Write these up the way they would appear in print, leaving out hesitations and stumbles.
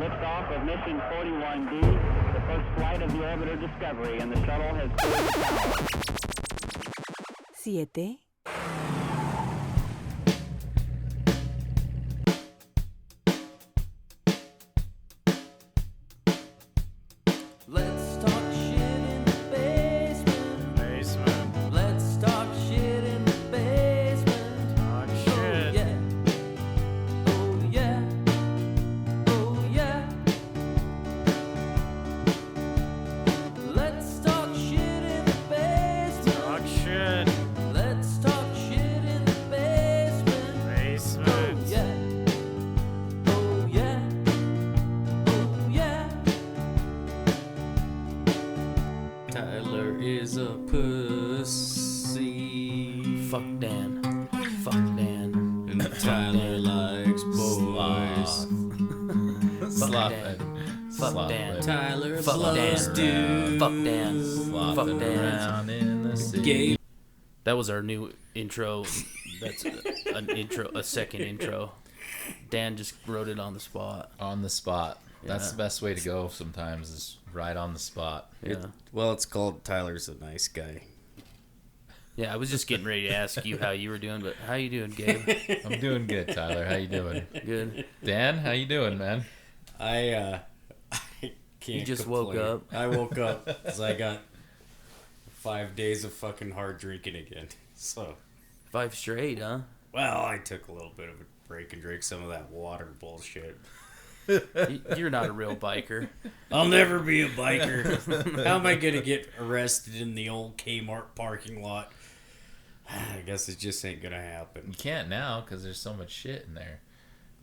Liftoff of mission 41D, the first flight of the orbiter Discovery, and the shuttle has cleared the tower. 7. Let's talk shit in the basement. Let's talk shit in the basement. Talk shit. Oh yeah. Oh yeah. Let's talk shit in the basement. Talk shit. Let's talk shit in the basement. Basement. Oh yeah. Oh yeah. Oh yeah. Tyler is a pussy. Fuck Dan. Fuck Dan. And Tyler likes boys. Fuck Dan. Fuck Dan. Tyler Fuck loves Dan. dudes. Fuck Dan. Fuck Flopping Dan. around in the city. Gabe. That was our new intro. That's a second intro. Dan just wrote it on the spot. On the spot. That's Yeah. the best way to go sometimes, is right on the spot. Yeah. Well, it's called Tyler's a Nice Guy. Yeah, I was just getting ready to ask you how you were doing, but how you doing, Gabe? I'm doing good, Tyler. How you doing? Good. Dan, how you doing, man? I can't You just complain. woke up. I woke up because I got 5 days of fucking hard drinking again. So, 5 straight, huh? well, I took a little bit of a break and drank some of that water bullshit. You're not a real biker. I'll never be a biker. How am I going to get arrested in the old Kmart parking lot? I guess it just ain't going to happen. You can't now because there's so much shit in there.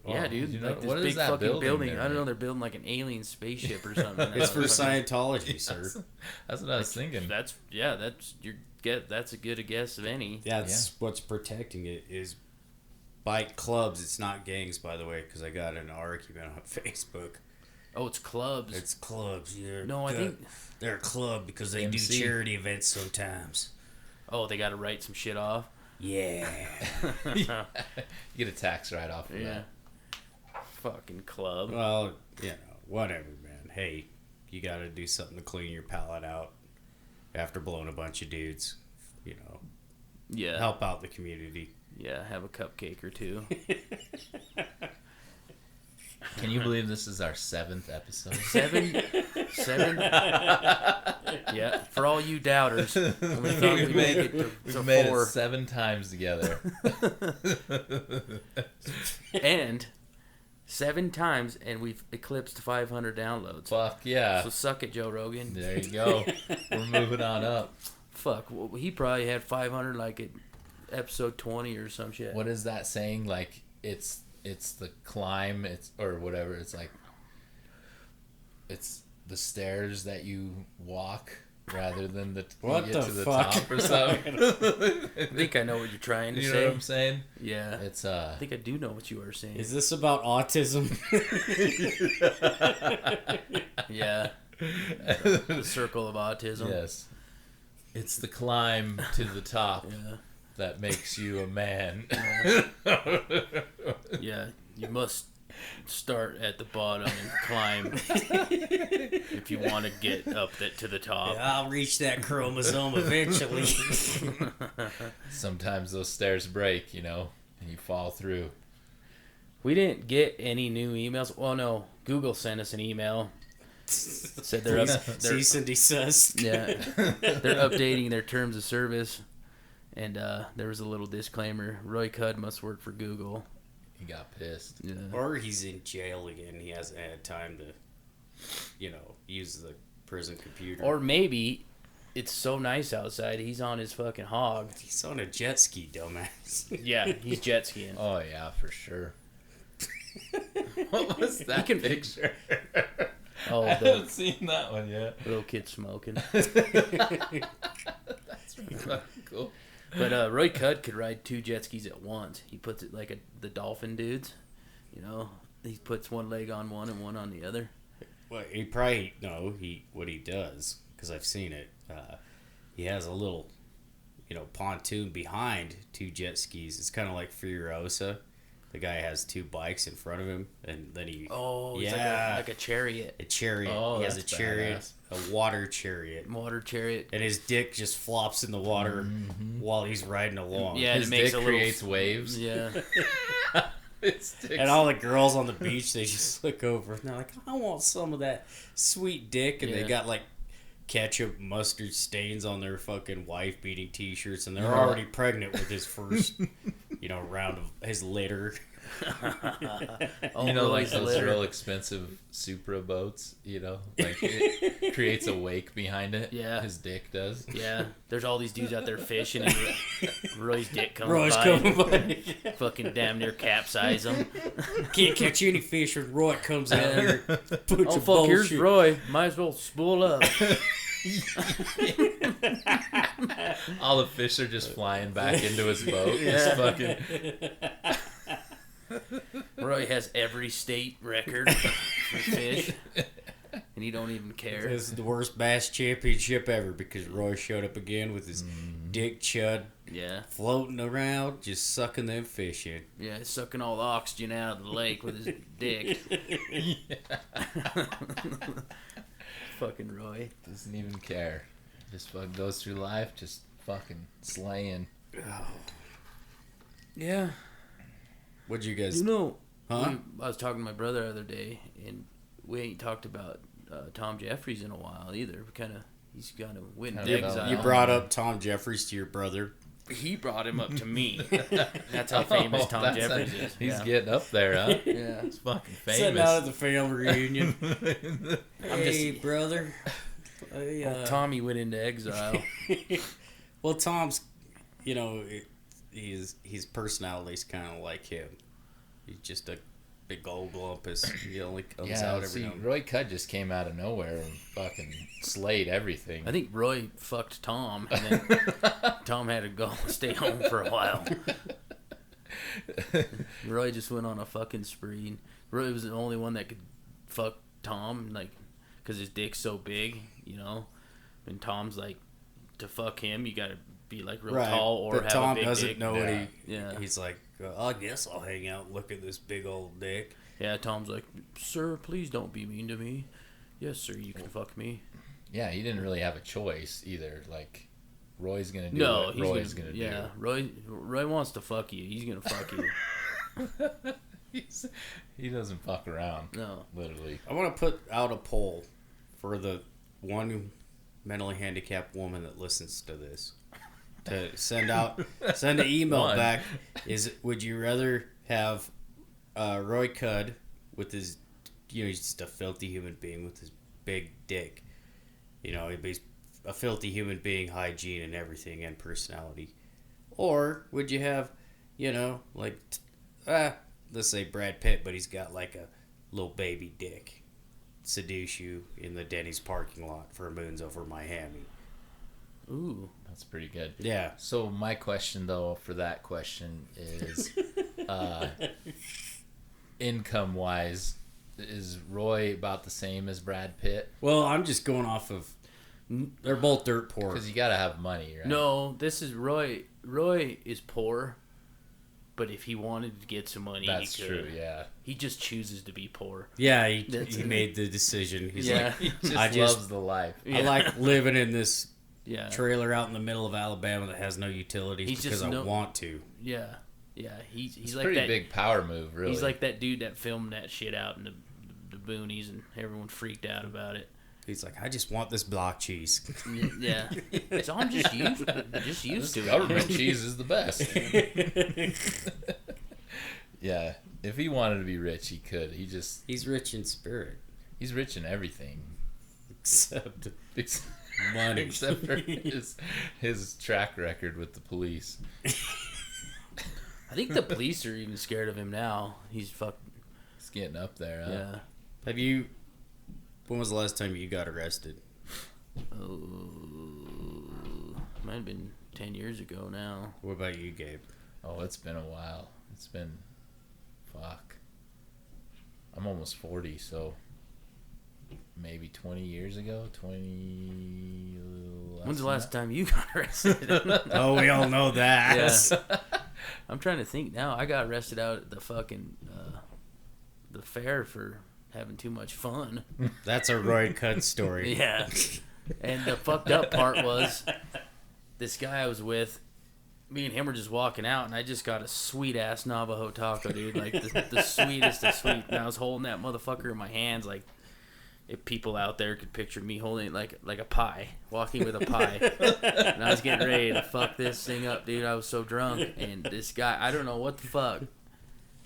Yeah, dude. you know- Like this what is big that fucking building I there, don't know. man? They're building like an alien spaceship or something. It's for Fucking- Scientology, sir. That's what I was thinking. That's that's a good a guess of any. That's what's protecting it is bike clubs. It's not gangs, by the way, because I got in an argument on Facebook. Oh, it's clubs. It's clubs. Yeah. No, I think. they're a club because they MC. do charity events sometimes. Oh, they got to write some shit off. Yeah. You get a tax write-off for Yeah. that. Fucking club. Well, whatever, man. Hey, you got to do something to clean your palate out after blowing a bunch of dudes. Yeah. Help out the community. Yeah. Have a cupcake or two. Can you believe this is our 7th episode? 7. Yeah. For all you doubters, we thought we'd make it to We've made 4. it 7 times together. And 7 times, and we've eclipsed 500 downloads. Fuck yeah. So suck it, Joe Rogan. There you go. We're moving on up. Fuck. Well, he probably had 500 like at episode 20 or some shit. What is that saying? Like, it's the climb, or whatever. It's like, it's the stairs that you walk rather than What you the get to the fuck? top or something. I think I know what you're trying to You know say. what I'm saying? Yeah. It's I think I do know what you are saying. Is this about autism? Yeah. The circle of autism. yes. It's the climb to the top Yeah. that makes you a man. Yeah. You must start at the bottom and climb if you want to get up to the top. I'll reach that chromosome eventually. Sometimes those stairs break, and you fall through. We didn't get any new emails. Well, no. Google sent us an email. Said they're Cease and desist. yeah, they're updating their terms of service, and there was a little disclaimer: Roy Cuddd must work for Google. He got pissed. Yeah. Or he's in jail again. He hasn't had time to, use the prison computer. Or maybe it's so nice outside, he's on his fucking hog. he's on a jet ski, dumbass. Yeah, he's jet skiing. Oh, yeah, for sure. What was that picture? Oh, I the haven't seen that one yet. little kid smoking. That's pretty fucking cool. But Roy Cuddd could ride 2 jet skis at once. He puts it like the dolphin dudes. He puts one leg on one and one on the other. Well, what he does, because I've seen it, he has a little, pontoon behind 2 jet skis. It's kind of like Furiosa. the guy has 2 bikes in front of him, and then he He's like a chariot. a chariot. Oh, He has a that's chariot, badass. a water chariot, Water chariot. and his dick just flops in the water while he's riding along. Yeah, and His it makes dick a little creates waves. Yeah. And all the girls on the beach, they just look over and they're like, I want some of that sweet dick. And they Yeah. got like ketchup, mustard stains on their fucking wife beating t-shirts. And they're Yeah. already pregnant with his first, round of his litter. You know, like Roy's those litter. real expensive Supra boats, like it creates a wake behind it. Yeah. His dick does. Yeah, there's all these dudes out there fishing, and Roy's dick comes Roy's by, coming and by. fucking damn near capsize him. Can't catch any fish when Roy comes out here. Bunch Oh of fuck, here's bullshit. Roy. Might as well spool up. All the fish are just flying back into his boat. Yeah. Just fucking. Roy has every state record for fish, and he don't even care. This is the worst bass championship ever because Roy showed up again with his dick chud Yeah, floating around, just sucking them fish in. yeah, he's sucking all the oxygen out of the lake with his dick. Fucking Roy. Doesn't even care. Just fucking goes through life just fucking slaying. Yeah. What'd you guys... You know, Huh? I was talking to my brother the other day, and we ain't talked about Tom Jeffries in a while either. He's kind of went into Kinda exile. You brought up Tom Jeffries to your brother. He brought him up to me. That's how famous Tom That's Jeffries how- is. He's yeah. getting up there, huh? Yeah. He's fucking Sitting out at famous. the family reunion. I'm Hey, just- brother. Tommy went into exile. Well, Tom's, his personality's kind of like him. He's just a big old glumpus. He only comes out every now and then. Roy Cuddd just came out of nowhere and fucking slayed everything. I think Roy fucked Tom, and then Tom had to go stay home for a while. Roy just went on a fucking spree. Roy was the only one that could fuck Tom, like, because his dick's so big, And Tom's like, to fuck him, you gotta be like real tall or but have Tom a big doesn't dick. know what Yeah. he's like, I guess I'll hang out and look at this big old dick. Yeah, Tom's like, sir, please don't be mean to me. Yes, sir, you can fuck me. Yeah, he didn't really have a choice either. Like, Roy's gonna do No, what he's Roy's gonna do. yeah, Roy wants to fuck you. He's gonna fuck you. He doesn't fuck around. No. Literally. I want to put out a poll for the one mentally handicapped woman that listens to this to send an email One. back. Would you rather have Roy Cuddd with his, he's just a filthy human being with his big dick. He's a filthy human being, hygiene and everything and personality. Or would you have, let's say Brad Pitt, but he's got like a little baby dick, seduce you in the Denny's parking lot for Moons Over Miami. Ooh. That's pretty good. Yeah. So my question though for that question is income wise, is Roy about the same as Brad Pitt? Well, I'm just going off of, they're both dirt poor. Because you gotta have money, right? No, this is Roy. Roy is poor, but if he wanted to get some money, That's he could. true, yeah. He just chooses to be poor. Yeah, That's he it. made the decision. He's Yeah. He just I just- loves the life. like, I like living in this Yeah. trailer out in the middle of Alabama that has no utilities He's because just I want to. Yeah. Yeah. He's It's a like pretty that. big power move, really. He's like that dude that filmed that shit out in the boonies, and everyone freaked out about it. He's like, I just want this block cheese. Yeah. So I'm just used this to government it. cheese is the best. Yeah, if he wanted to be rich, he could. He's rich in spirit. He's rich in everything. Except Ex- money. Except for his track record with the police. I think the police are even scared of him now. He's It's getting up there, huh? yeah. Have you... When was the last time you got arrested? Oh, might have been 10 years ago now. What about you, Gabe? Oh, it's been a while. It's been... Fuck. I'm almost 40, so... Maybe 20 years ago? 20... When's the last time you got arrested? Oh, we all know that. Yeah. I'm trying to think now. I got arrested out at the fucking the fair for having too much fun. That's a Roy Cuddd story. Yeah. And the fucked up part was this guy I was with, me and him were just walking out, and I just got a sweet ass Navajo taco, dude. Like the sweetest of sweet. And I was holding that motherfucker in my hands, like if people out there could picture me holding it like a pie, walking with a pie. And I was getting ready to fuck this thing up, dude. I was so drunk, and this guy, I don't know what the fuck,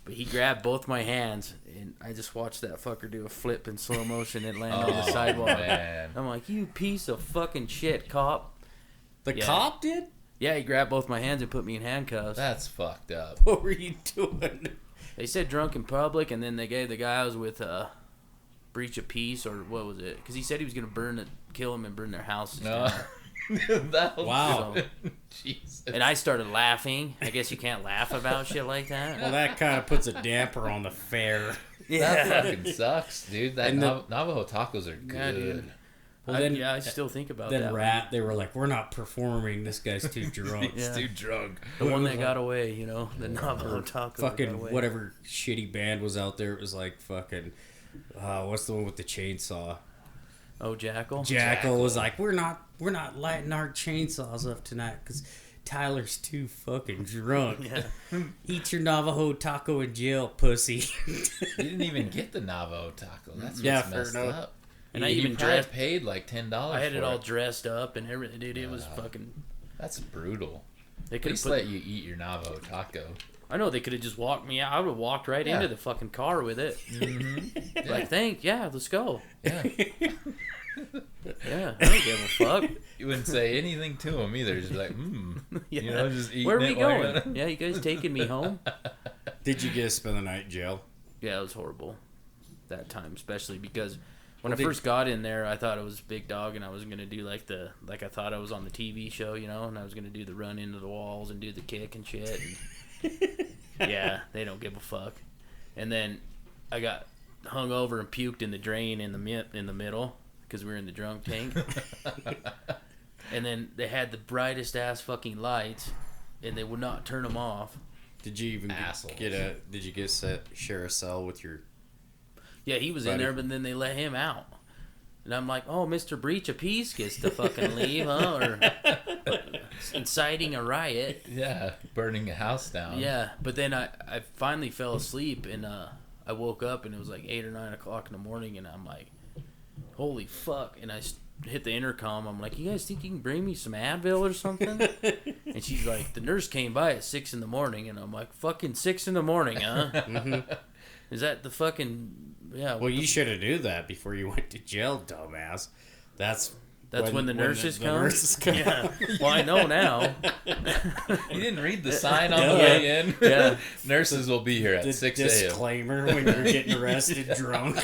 but he grabbed both my hands, and I just watched that fucker do a flip in slow motion and land on the sidewalk. Man. I'm like, you piece of fucking shit, cop. The Yeah. cop did? Yeah, he grabbed both my hands and put me in handcuffs. That's fucked up. What were you doing? They said drunk in public, and then they gave the guy I was with breach of peace, or what was it? Because he said he was going to kill him and burn their houses No. down. Wow. Jesus. And I started laughing. I guess you can't laugh about shit like that. Well, that kind of puts a damper on the fair. That fucking sucks, dude. That And the- Navajo tacos are good. Yeah, dude. Well, I still think about then that. they were like, we're not performing. This guy's too drunk. He's Yeah. too drunk. The one that got away, you know, the Navajo taco. got Fucking away. whatever shitty band was out there. It was like fucking, what's the one with the chainsaw? Oh, Jackal. Jackal was like, we're not lighting our chainsaws up tonight because Tyler's too fucking drunk. Yeah. Eat your Navajo taco in jail, pussy. You didn't even get the Navajo taco. That's what's Yeah, fair messed enough. up. And I You even probably dressed. paid like $10. I had it for all dressed up and everything, dude. It was Yeah. fucking. That's brutal. They At could have least put. let you eat your Navajo taco. I know they could have just walked me out. I would have walked right Yeah. into the fucking car with it. Mm-hmm. Like, thank, yeah, let's go. Yeah. Yeah, I don't give a fuck. You wouldn't say anything to him either. Just be like, Yeah. You know, just eating Where are we it while you're going? gonna- Yeah, you guys taking me home? Did you get to spend the night in jail? Yeah, it was horrible that time, especially because when Well, I first got in there, I thought it was Big Dog, and I was gonna do like I thought I was on the TV show, you know, and I was gonna do the run into the walls and do the kick and shit. And yeah, they don't give a fuck. And then I got hung over and puked in the drain in the middle because we were in the drunk tank. And then they had the brightest ass fucking lights, and they would not turn them off. Did you even Assholes. Did you get share a cell with your? Yeah, he was in Buddy. there, but then they let him out. And I'm like, oh, Mr. Breach of Peace gets to fucking leave, huh? Or inciting a riot. Yeah, burning a house down. Yeah, but then I finally fell asleep, and I woke up, and it was like 8 or 9 o'clock in the morning, and I'm like, holy fuck. And I hit the intercom. I'm like, you guys think you can bring me some Advil or something? And she's like, the nurse came by at 6 in the morning, and I'm like, fucking 6 in the morning, huh? Mm-hmm. Is that the fucking... Yeah. Well, you should have knew that before you went to jail, dumbass. That's when the nurses the come? nurses come. Yeah. Well, I know now. You didn't read the sign on the Yeah. way in? Yeah. Nurses will be here at The 6 a.m. disclaimer when you're getting arrested drunk.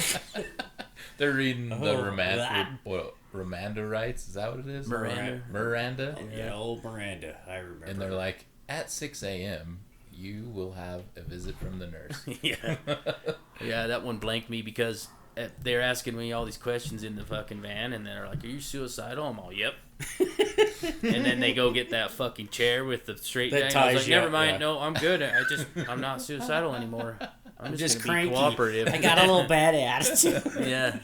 They're reading the Oh, Remanda rights. Is that what it is? Miranda. Miranda. Yeah, old Miranda. I remember. And they're like, at 6 a.m., you will have a visit from the nurse. Yeah. Yeah, that one blanked me because they're asking me all these questions in the fucking van, and they're like, are you suicidal? I'm all, yep. And then they go get that fucking chair with the straight That down. I was ties like, you never up, mind. yeah. No, I'm good. I'm not suicidal anymore. I'm just gonna cranky. be cooperative. I got a little bad attitude. Yeah.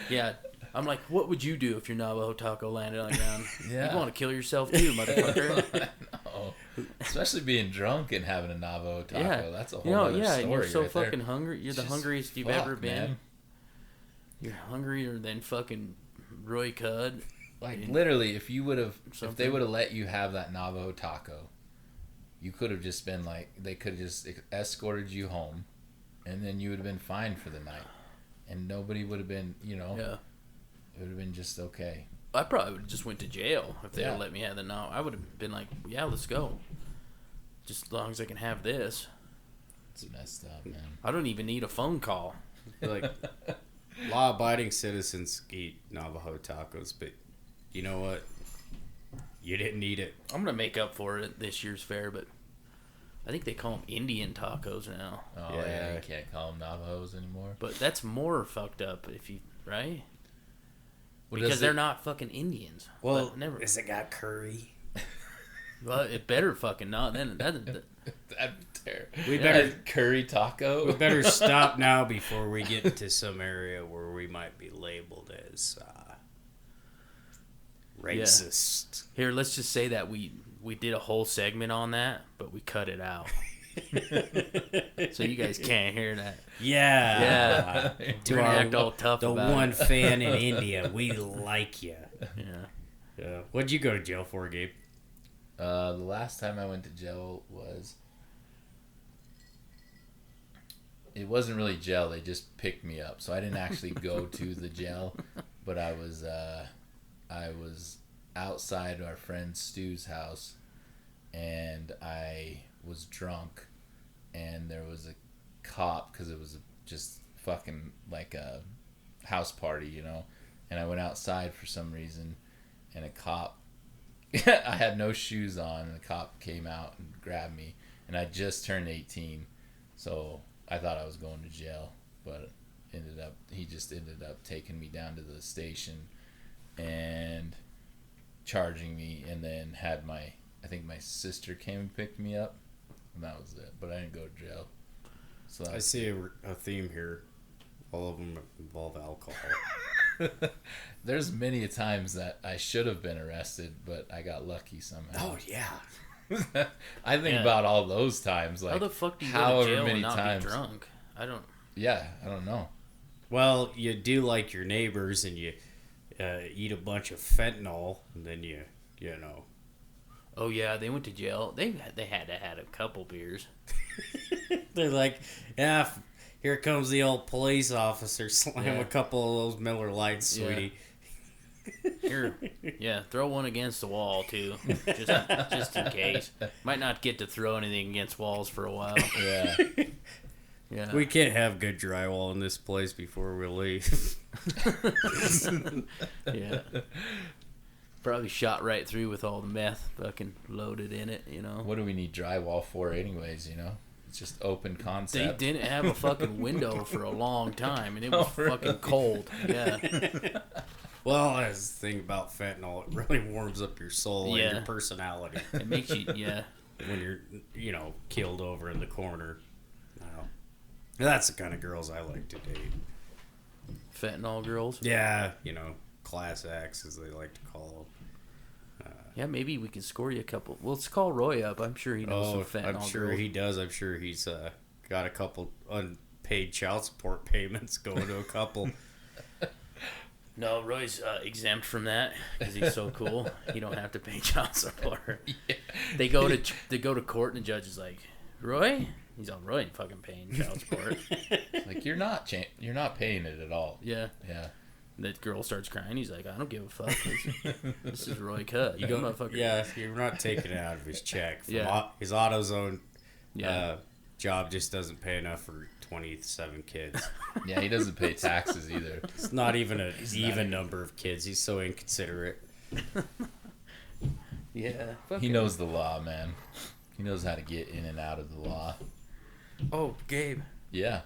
Yeah. I'm like, what would you do if your Navajo taco landed on the ground? Yeah. You'd want to kill yourself too, motherfucker. No. Especially being drunk and having a Navajo taco. Yeah. That's a whole You know, other yeah, story and you're so right fucking there. hungry. You're the Just hungriest you've fuck, ever been. man. You're hungrier than fucking Roy Cuddd. Like, literally, if they Something. would have let you have that Navajo taco, you could have just been like, they could have just escorted you home, and then you would have been fine for the night. And nobody would have been, Yeah. it would have been just okay. I probably would have just went to jail if they Yeah. had let me have the now. I would have been like, yeah, let's go. Just as long as I can have this. It's messed up, man. I don't even need a phone call. Like, law-abiding citizens eat Navajo tacos, but you know what? You didn't eat it. I'm going to make up for it this year's fair, but I think they call them Indian tacos now. Oh, yeah, Yeah. you can't call them Navajos anymore. But that's more fucked up if you, right? What Because does they're it- not fucking Indians. Well, But never. has it got curry? Well, it better fucking not. Then That'd be terrible. We better curry taco. we better stop now before we get into some area where we might be labeled as racist. here. Let's just say that we did a whole segment on that, but we cut it out, so you guys can't hear that. Yeah. Yeah, To we're gonna our- act all tough The about one it. fan in India, we like you. Yeah. Yeah. What'd you go to jail for, Gabe? The last time I went to jail was. It wasn't really jail. They just picked me up, so I didn't actually go to the jail. But I was outside our friend Stu's house, and I was drunk, and there was a cop because it was just fucking like a house party, you know. And I went outside for some reason, and a cop. I had no shoes on, and the cop came out and grabbed me, and I just turned 18, so I thought I was going to jail, but he just ended up taking me down to the station and charging me, and then I think my sister came and picked me up, and that was it. But I didn't go to jail. So I see a theme here. All of them involve alcohol. There's many times that I should have been arrested, but I got lucky somehow. Oh, yeah. I think Yeah. about all those times, like How the fuck do you go however to jail many and not times. be drunk? I don't. Yeah, I don't know. Well, you do like your neighbors, and you eat a bunch of fentanyl, and then you know. Oh yeah, they went to jail. They had to had a couple beers. They're like, yeah, here comes the old police officer. Slam Yeah. a couple of those Miller Lights, Yeah. sweetie. Here, yeah, throw one against the wall too, just in case. Might not get to throw anything against walls for a while. Yeah. Yeah, We can't have good drywall in this place before we leave. yeah. Probably shot right through with all the meth fucking loaded in it. You know. What do we need drywall for, anyways? You know, it's just open They concept. didn't have a fucking window for a long time, and it was Oh, really? fucking cold. Yeah. Well, that's the thing about fentanyl. It really warms up your soul Yeah. and your personality It makes you, yeah. when you're, killed over in the corner. No. That's the kind of girls I like to date. Fentanyl girls. Yeah, class acts, as they like to call them. Yeah, maybe we can score you a couple. Well, let's call Roy up. I'm sure he knows some fentanyl I'm sure girls. he does. I'm sure he's got a couple unpaid child support payments going to a couple. No, Roy's exempt from that because he's so cool. He don't have to pay child support. Yeah. They go to court and the judge is like, Roy? He's all, Roy ain't fucking paying child support. Like you're not paying it at all. Yeah. Yeah. That girl starts crying. He's like, I don't give a fuck. This is Roy Cuddd. You That go, motherfucker. yeah, you're not taking it out of his check. From Yeah. His AutoZone Yeah. job just doesn't pay enough for 27 kids. Yeah, he doesn't pay taxes either. It's not even an even number of kids. He's so inconsiderate. Yeah. He knows the law, man. He knows how to get in and out of the law. Oh, Gabe. Yeah.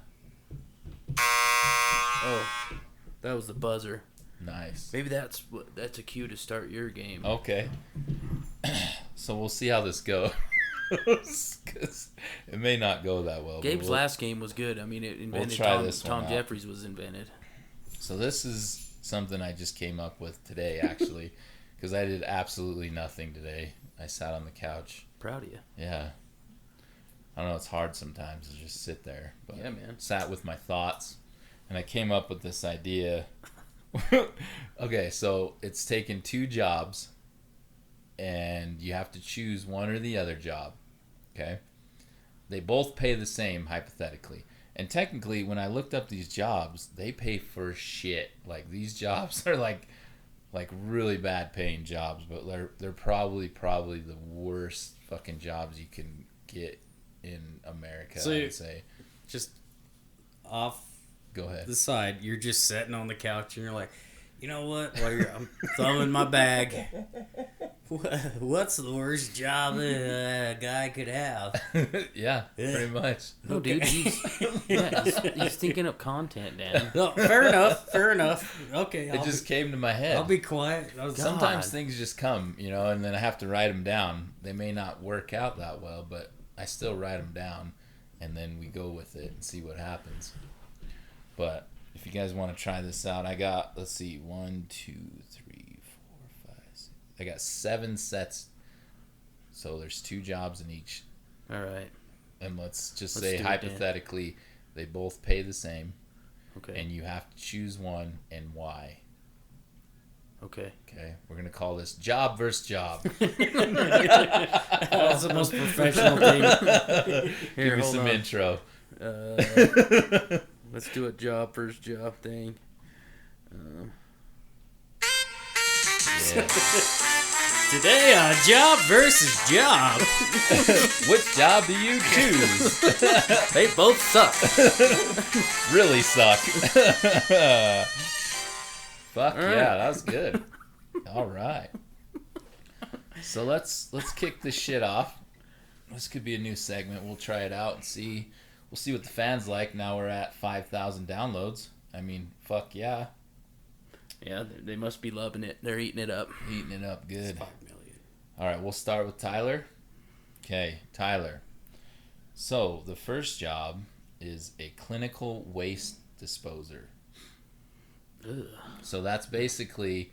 Oh, that was the buzzer. Nice. Maybe that's a cue to start your game. Okay. So we'll see how this goes. 'Cause it may not go that well. but Gabe's last game was good. I mean, it invented try Tom, this one Tom out. Jeffries was invented. So this is something I just came up with today, actually, because I did absolutely nothing today. I sat on the couch. Proud of you. Yeah. I don't know. It's hard sometimes to just sit there. But Yeah, man. Sat with my thoughts, and I came up with this idea. Okay, so it's taken two jobs, and you have to choose one or the other job. Okay? They both pay the same, hypothetically. And technically, when I looked up these jobs, they pay for shit. Like, these jobs are like really bad paying jobs, but they're probably the worst fucking jobs you can get in America, So I would say. Just off Go ahead. the side, you're just sitting on the couch and you're like, you know what? While I'm thumbing my bag, What's the worst job a guy could have? Yeah, pretty much. No, dude, he's thinking of content, Dan. No, fair enough. Okay, It just came to my head. I'll be quiet. Sometimes things just come, and then I have to write them down. They may not work out that well, but I still write them down, and then we go with it and see what happens. But if you guys want to try this out, I got, let's see, 1, 2, 3, 4, 5, 6. I got 7 sets. So there's 2 jobs in each. All right. And let's Let's say do it, hypothetically, they both pay the same. Okay. And you have to choose one and why. Okay. Okay, we're gonna call this job versus job. That's the most professional thing. Give me hold some on. intro. Let's do a job versus job thing. Yeah. Today on Job versus Job. Which job do you choose? They both suck. Really suck. Fuck All right. yeah, that was good. All right. So let's kick this shit off. This could be a new segment. We'll try it out and see. We'll see what the fans like. Now we're at 5,000 downloads. I mean, fuck yeah. Yeah, they must be loving it. They're eating it up. Eating it up good. 5 million. All right, we'll start with Tyler. Okay, Tyler. So the first job is a clinical waste disposer. Ugh. So that's basically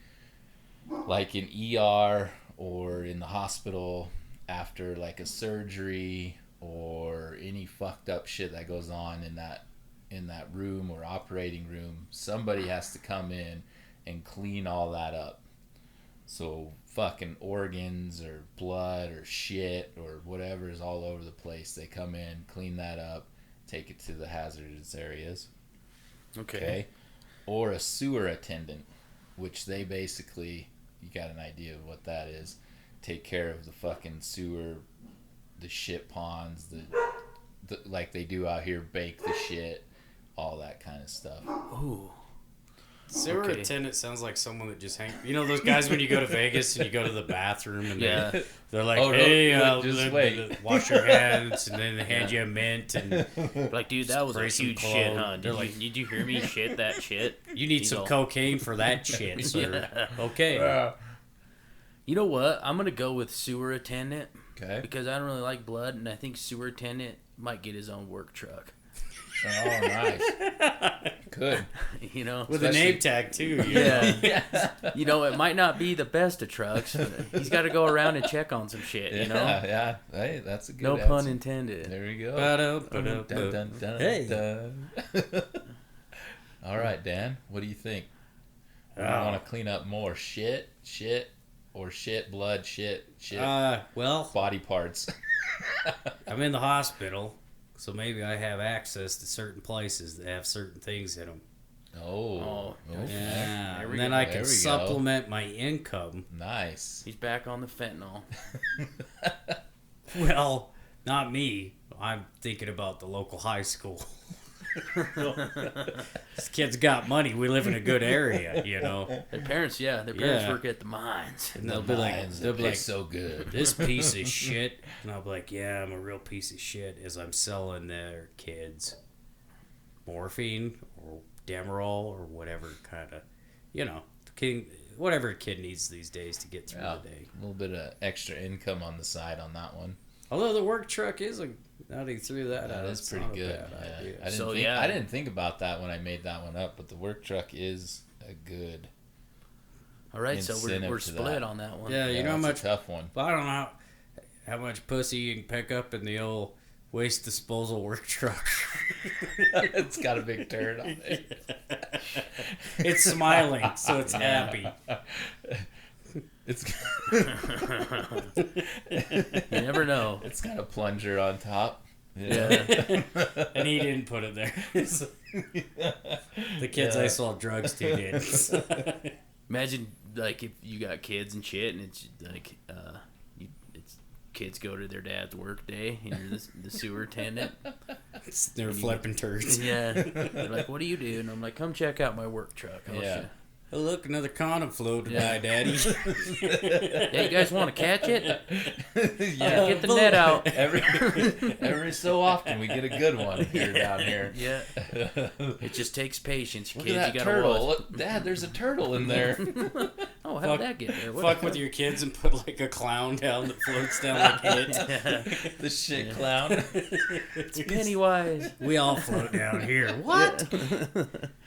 like an ER or in the hospital after like a surgery or any fucked up shit that goes on in that room or operating room. Somebody has to come in and clean all that up. So fucking organs or blood or shit or whatever is all over the place. They come in, clean that up, take it to the hazardous areas. Okay. Or a sewer attendant, which they basically, you got an idea of what that is, take care of the fucking sewer, the shit ponds, the like they do out here, bake the shit, all that kind of stuff. Ooh. Sewer Okay. attendant sounds like someone that just those guys when you go to Vegas and you go to the bathroom and Yeah. they're like, Oh, no, hey, just wait. wash your hands, and then they hand you a mint and Like, dude, that was a Spray some huge shit, cologne. huh? They're Did you hear me shit that shit? you need He's some all- cocaine for that shit, sir. Yeah. Okay. You know what? I'm going to go with sewer attendant Okay. because I don't really like blood, and I think sewer attendant might get his own work truck. Oh, nice. Good. You know? With a Especially- name tag too. You know? Yeah. You know, it might not be the best of trucks, but he's got to go around and check on some shit, you know? Yeah. Hey, that's a good No answer. pun intended. There we go. Ba-da-ba-da-ba. Dun, dun, dun, Hey. dun. All right, Dan. What do you think? You Oh. want to clean up more shit, or shit, blood, shit, Well, body parts? I'm in the hospital, so maybe I have access to certain places that have certain things in them. Oh, okay. Yeah, There we and then go. I There can we go. supplement my income. Nice. He's back on the fentanyl. Well, not me. I'm thinking about the local high school. This kid's got money. We live in a good area, you know. Their parents Yeah. work at the mines. And they'll be like, It's so good. this piece of shit. And I'll be like, yeah, I'm a real piece of shit as I'm selling their kids morphine or Demerol or whatever kind of, whatever a kid needs these days to get through Yeah, the day. a little bit of extra income on the side on that one. Although the work truck is now that you threw that out, That is it's pretty not a good. bad Yeah. idea. I didn't think about that when I made that one up, but the work truck is a good. All right, so Incentive we're to split that. on that one. Yeah, you know how that's much. a tough one. Well, I don't know how much pussy you can pick up in the old waste disposal work truck. It's got a big turd on it. It's smiling, so it's happy. It's You never know. it's got a plunger on top. Yeah. And he didn't put it there. The kids I sold drugs to did. Imagine like if you got kids and shit, and it's like it's kids go to their dad's work day, and you're the sewer attendant. They're flipping turds. Yeah, they're like, "What do you do?" And I'm like, "Come check out my work truck." I'll Yeah. show-" Oh, look, another condom flew to die, Daddy. Yeah, you guys want to catch it? Yeah, Get the net out. every so often we get a good one here down here. Yeah. It just takes patience, you Look kids. at that You gotta turtle. watch. Look, Dad, there's a turtle in there. Oh, how did that get there? What Fuck the with your kids and put like a clown down that floats down like it. The shit clown. It's Pennywise. We all float down here. What?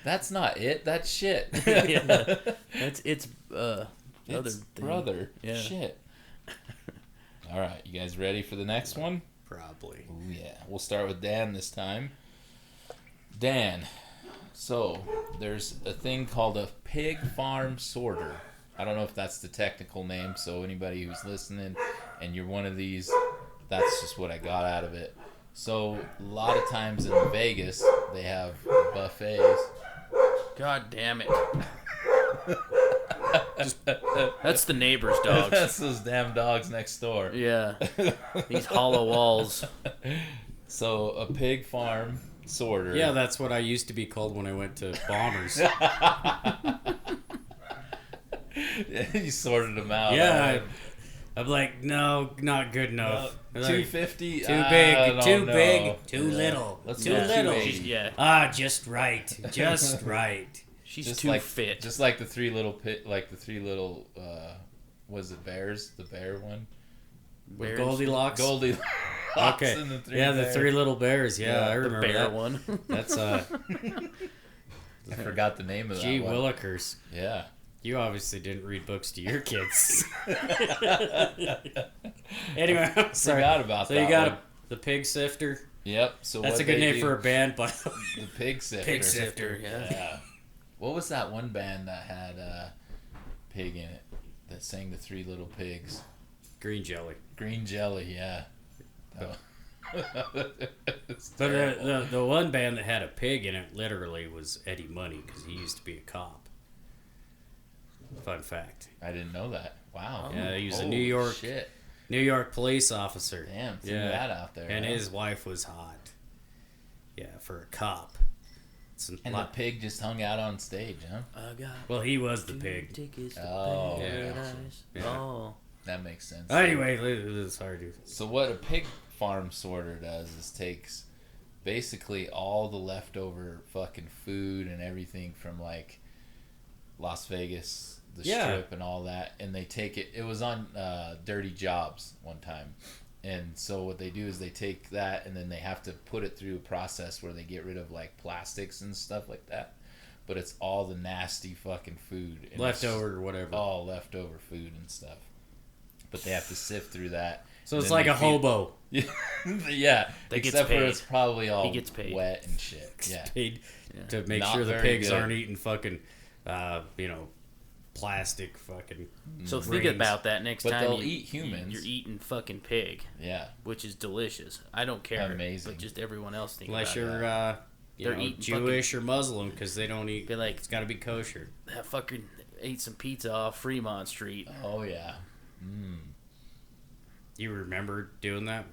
That's not it. That's shit. Yeah. It's other It's thing. brother. Yeah. Shit. All right, you guys ready for the next one? Probably. Ooh, yeah. We'll start with Dan this time. Dan. So, there's a thing called a pig farm sorter. I don't know if that's the technical name, so anybody who's listening and you're one of these, that's just what I got out of it. So, a lot of times in Vegas, they have buffets. God damn it. That's the neighbor's dogs. That's those damn dogs next door. Yeah. These hollow walls. So, a pig farm sorter. Yeah, that's what I used to be called when I went to Bombers. You sorted them out. Yeah, I'm like, no, not good enough. They're like, 250. too big, too know. big, too Yeah. little, Let's too go little. 280. Yeah. Ah, just right, just right. She's Just too like fit. Just like the three little was it bears? The bear one. With Bears. Goldilocks. Goldilocks. Okay. And the three Yeah, the bears. three little bears. Yeah, Yeah, I the remember Bear that. one. That's I forgot the name of that gee one. willikers. Yeah. You obviously didn't read books to your kids. Anyway, I'm sorry. Forgot about So that you got one. the pig sifter. Yep. So That's what a good they name do- for a band, by the way. the pig sifter. Pig sifter, yeah. Yeah. What was that one band that had pig in it that sang the Three Little Pigs? Green jelly. Green Jelly. Yeah. Oh. It's But terrible. the one band that had a pig in it literally was Eddie Money because he used to be a cop. Fun fact. I didn't know that. Wow. Yeah, he was a Holy New York shit. New York police officer. Damn, threw Yeah. that out there. And huh? his wife was hot. Yeah, for a cop. It's a And lot- the pig just hung out on stage, huh? I got well, he was the 2 pig. tickets to Oh, paradise. yeah. Oh. That makes sense. Anyway, it's hard to. So what a pig farm sorter does is takes basically all the leftover fucking food and everything from like Las Vegas, the Yeah. Strip and all that, and they take it. It was on Dirty Jobs one time. And so what they do is they take that and then they have to put it through a process where they get rid of like plastics and stuff like that. But it's all the nasty fucking food. And Leftover or whatever. It's all leftover food and stuff. But they have to sift through that. So and it's then like they a feed- hobo. Yeah, That gets except for paid. it's probably all He gets paid. wet and shit. Yeah. Paid Yeah. to make Not sure the very pigs good. aren't eating fucking, plastic fucking. So think Rings. about that next But time. they'll eat humans. You're eating fucking pig, Yeah. which is delicious. I don't care. Amazing. But just everyone else think Unless about you're, They're eating Jewish or Muslim because they don't eat. Be like- it's got to be kosher. it. That fucking ate some pizza off Fremont Street. Oh yeah. Mm. You remember doing that?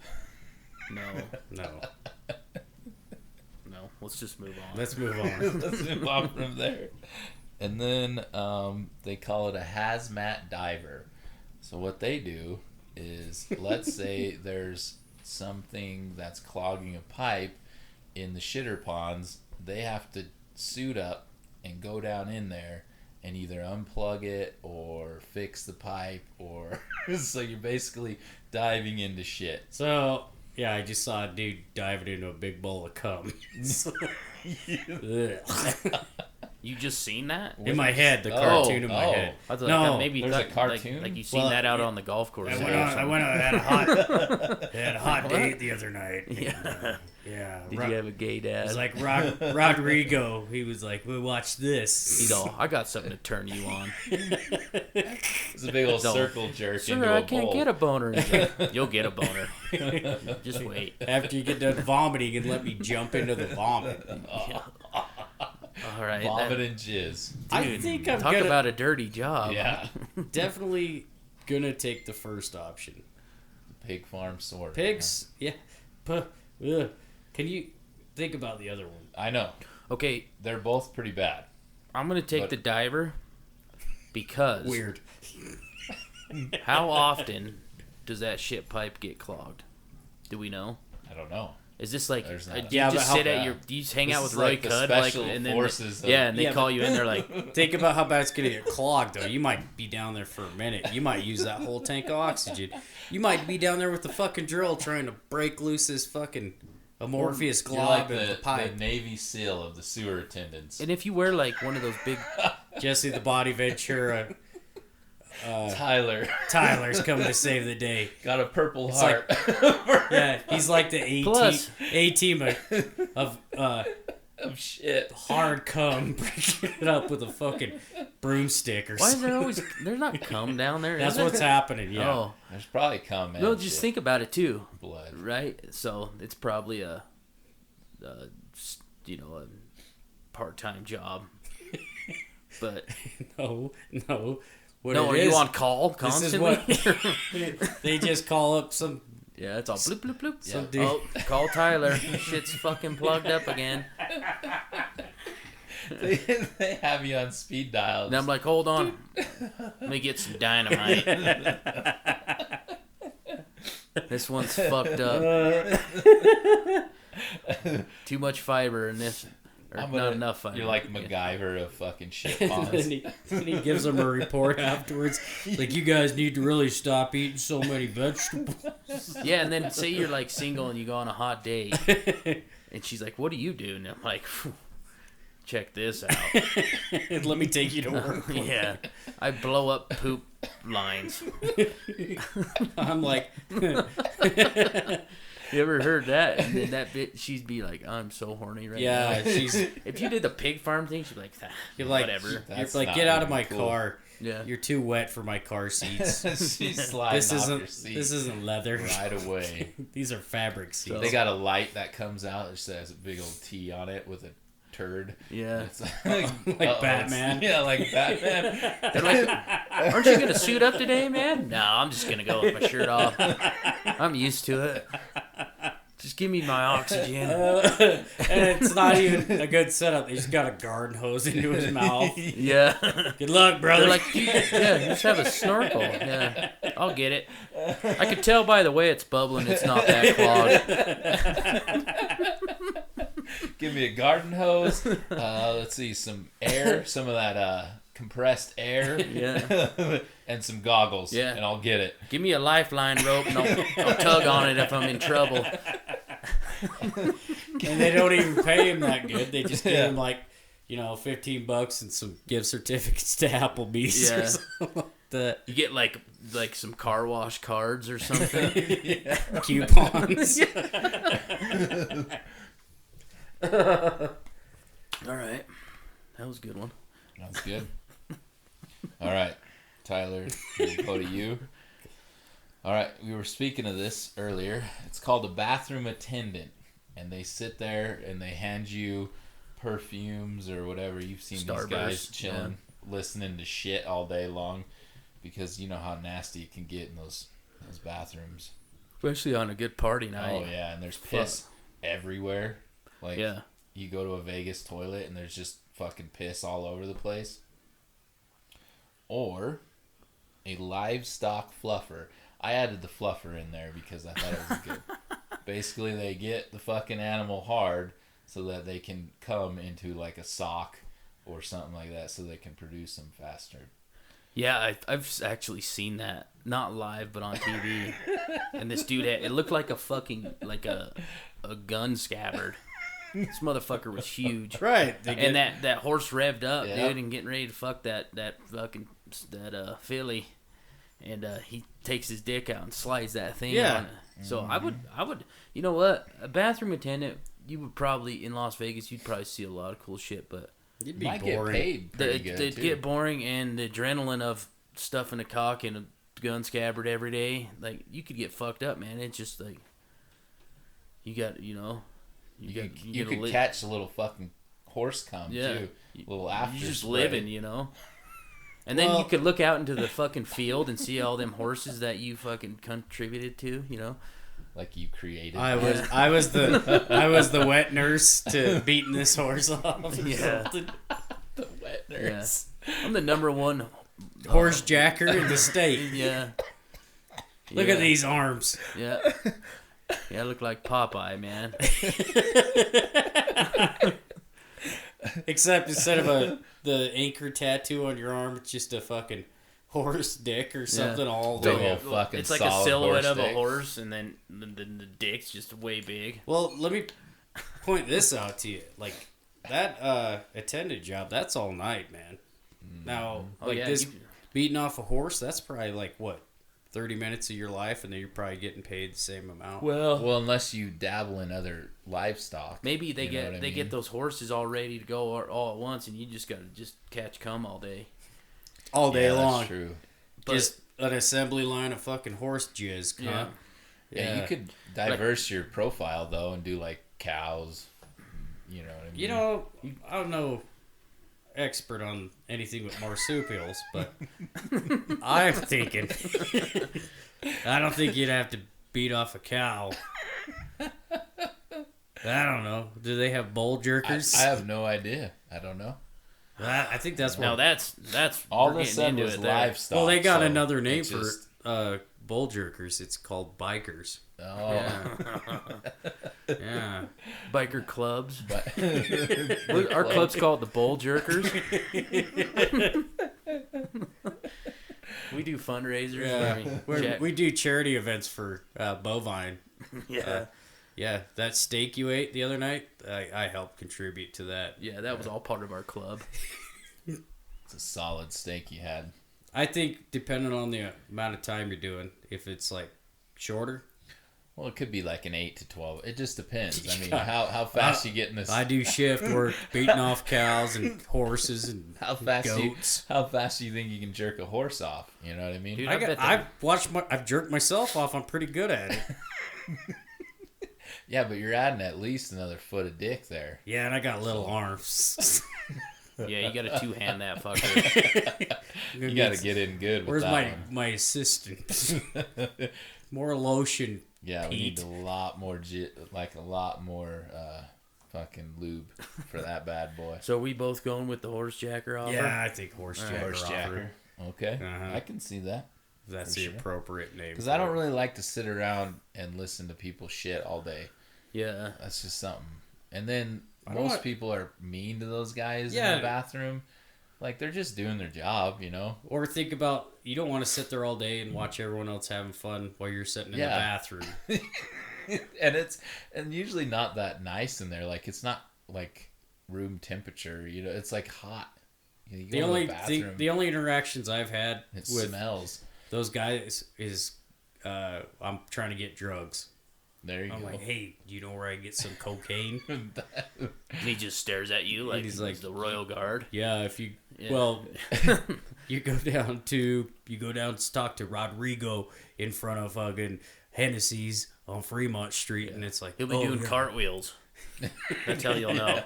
No, No. no. Let's just move on. Let's move on. Let's move on from there. And then they call it a hazmat diver. So what they do is, let's say there's something that's clogging a pipe in the shitter ponds, they have to suit up and go down in there and either unplug it or fix the pipe or so you're basically diving into shit. So, yeah, I just saw a dude diving into a big bowl of cum. Ugh. You just seen that? In my head, the Oh, cartoon in my oh. head. I thought No, maybe there's a like, cartoon? like you seen Well, that out yeah. on the golf course. I or went on. I something. went on. Had a hot date the other night. Yeah. Yeah. Did you have a gay It dad? was like Rodrigo. He was like, "We'll watch this." He's all, I got something to turn you on. It's a big old Don't. circle jerk Sir, into a I can't bowl. get a boner. He's like, you'll get a boner. Just wait. After you get done vomiting and let me jump into the vomit. All right. Vomit and jizz. I dude, think I'm talk gonna about a dirty job. Yeah. definitely gonna take the first option. Pig farm sort. Pigs, yeah. Can you think about the other one? I know. Okay, They're both pretty bad. I'm gonna take But- the diver Because Weird. how often does that shit pipe get clogged? Do we know? I don't know. Is this like There's not do a- you Yeah, just but how- sit at your? Do you just hang This out is with Roy like the Cuddd, special and then forces of- and they Yeah, call you in. They're like, Think about how bad it's gonna get clogged, though. You might be down there for a minute. You might use that whole tank of oxygen. You might be down there with the fucking drill trying to break loose this fucking amorphous You're glob like of the the pipe. Navy SEAL of the sewer attendants. and if you wear like one of those big, Jesse the Body Ventura. Tyler Tyler's coming to save the day. got a purple It's heart. Yeah, he's like the Plus- A team of of shit. hard cum breaking it up with a fucking broomstick or why is something. there always there's not cum down there? That's is there? what's happening. Yeah. Oh, There's probably cum, man. well, just think about it too, blood. right? So it's probably a part-time job, but No. What no, it are is, you on call This is constantly? what they just call up some. Yeah, it's all bloop bloop bloop. Some Yeah. dude. Oh, call Tyler. Shit's fucking plugged up again. They have you on speed dial. And I'm like, hold on, let me get some dynamite. This one's fucked up. Too much fiber in this, or not enough fiber. You're like MacGyver of fucking shit And ponds. then he gives them a report afterwards. Like, you guys need to really stop eating so many vegetables. Yeah, and then say you're like single and you go on a hot date, and she's like, "What do you do?" And I'm like, "Phew, check this out." Let me take you to work. Yeah, I blow up poop lines. I'm like, You ever heard that? And then that bit, she'd be like, "I'm so horny right yeah, now." she's. If you did the pig farm thing, she'd be like, You're like, whatever. You're That's like, not get out of really my cool. car. Yeah. You're too wet for my car seats. She's sliding This off your isn't. seat This isn't leather. right away. These are fabric seats. They got a light that comes out that says a big old T on it with a turd. Yeah. It's like, Like Batman. Yeah, like Batman. They're like, "Aren't you gonna suit up today, man?" "No, I'm just gonna go with my shirt off. I'm used to it. Just give me my oxygen." And it's not even a good setup. They just got a garden hose into his mouth. Yeah. Good luck, brother. They're like, "Yeah, just have a snorkel." Yeah, I'll get it. I could tell by the way it's bubbling, it's not that clogged. Give me a garden hose. Let's see, some air, some of that compressed air. Yeah. And some goggles. Yeah. And I'll get it. Give me a lifeline rope and I'll tug on it if I'm in trouble. And they don't even pay him that good. They just give him like, $15 and some gift certificates to Applebee's Yeah. or something like that. You get like some car wash cards or something. Coupons. All right. That was a good one. That's good. All right, Tyler, we'll go to you. All right, we were speaking of this earlier. It's called a bathroom attendant, and they sit there and they hand you perfumes or whatever. You've seen these guys Starburst, chilling, listening to shit all day long, because you know how nasty it can get in those bathrooms. Especially on a good party night. Oh yeah, and there's piss everywhere. Like, Yeah. you go to a Vegas toilet and there's just fucking piss all over the place. Or a livestock fluffer. I added the fluffer in there because I thought it was good. Basically, they get the fucking animal hard so that they can come into like a sock or something like that, so they can produce them faster. Yeah, I've actually seen that. Not live, but on TV. And this dude it looked like a fucking, like a gun scabbard. This motherfucker was huge. Right. And that horse revved up, Yeah. dude, and getting ready to fuck that fucking filly, and he takes his dick out and slides that thing Yeah. on it. So I would, you know what? A bathroom attendant, you would probably in Las Vegas, you'd probably see a lot of cool shit, but You'd be Might boring. get paid pretty good they'd too. get boring, and the adrenaline of stuffing a cock in a gun scabbard every day, like you could get fucked up, man. It's just like you got, you You could catch a little fucking horse cum too. A little after you're just spray. living, And then Well- you could look out into the fucking field and see all them horses that you fucking contributed to, Like you created. I was the wet nurse to beating this horse off. or Yeah. something. the wet Yeah. nurse. I'm the number one horse jacker in the state. Yeah. Look at these arms. Yeah. Yeah, I look like Popeye, man. Except instead of the anchor tattoo on your arm, it's just a fucking horse dick or something all the Big way old up. fucking It's like a solid silhouette horse of a dick. horse, and then the dick's just way big. Well, let me point this out to you. Like, that attendant job, that's all night, man. Now, Oh, like yeah, this you- beating off a horse, that's probably like, what, 30 minutes of your life, and then you're probably getting paid the same amount. Well, unless you dabble in other livestock. Maybe they you know get what I they mean? get those horses all ready to go all at once, and you just gotta catch cum all day. all day Yeah, that's long. true. But Just an assembly line of fucking horse jizz, yeah, huh? Yeah, you could diverse your profile though and do like cows. You know what I mean? You know, I'm no expert on anything with marsupials, but I'm thinking I don't think you'd have to beat off a cow. I don't know. Do they have bull jerkers? I have no idea. I don't know. I think that's what. now that's All we're this getting said into was it there. livestock. well, they got so another name it for just- bull jerkers. It's called bikers. Oh, Yeah. Biker clubs. but Our club's called the Bull Jerkers. We do fundraisers. Where we We do charity events for bovine. yeah. Yeah, that steak you ate the other night, I helped contribute to that. Yeah, that was all part of our club. it's a solid steak you had. I think depending on the amount of time you're doing, if it's like shorter, Well, it could be like an 8 to 12. It just depends. I mean, Yeah. how fast you get in this? I do shift work, beating off cows and horses and How fast goats. how fast do you think you can jerk a horse off? You know what I mean? Dude, I bet I've jerked myself off. I'm pretty good at it. Yeah, but you're adding at least another foot of dick there. Yeah, and I got little arms. Yeah, you got to two-hand that fucker. You got to get in good with Where's that my assistant? More lotion. Yeah, we need Pete. a lot more fucking lube for that bad boy. So we both going with the horse jacker offer? Yeah, I think horse jacker. Horse jacker. Okay, Uh-huh. I can see that. That's For the sure. appropriate name. Because I don't really like to sit around and listen to people shit all day. Yeah. That's just something. And then I don't most want- people are mean to those guys in Yeah. the bathroom. Like, they're just doing their job, you know? Or think about, you don't want to sit there all day and watch everyone else having fun while you're sitting in the Yeah. bathroom. and usually not that nice in there. Like, it's not like room temperature, you know? It's like hot. You go The to only bathroom, the only interactions I've had it with smells. those guys is I'm trying to get drugs. There you I'm go. like, hey, do you know where I can get some cocaine? And he just stares at you like he's he's like- the royal guard. Yeah, if you Yeah. well, you go down to talk to Rodrigo in front of fucking Hennessy's on Fremont Street, and it's like He'll be doing yeah. cartwheels. That's how you'll know.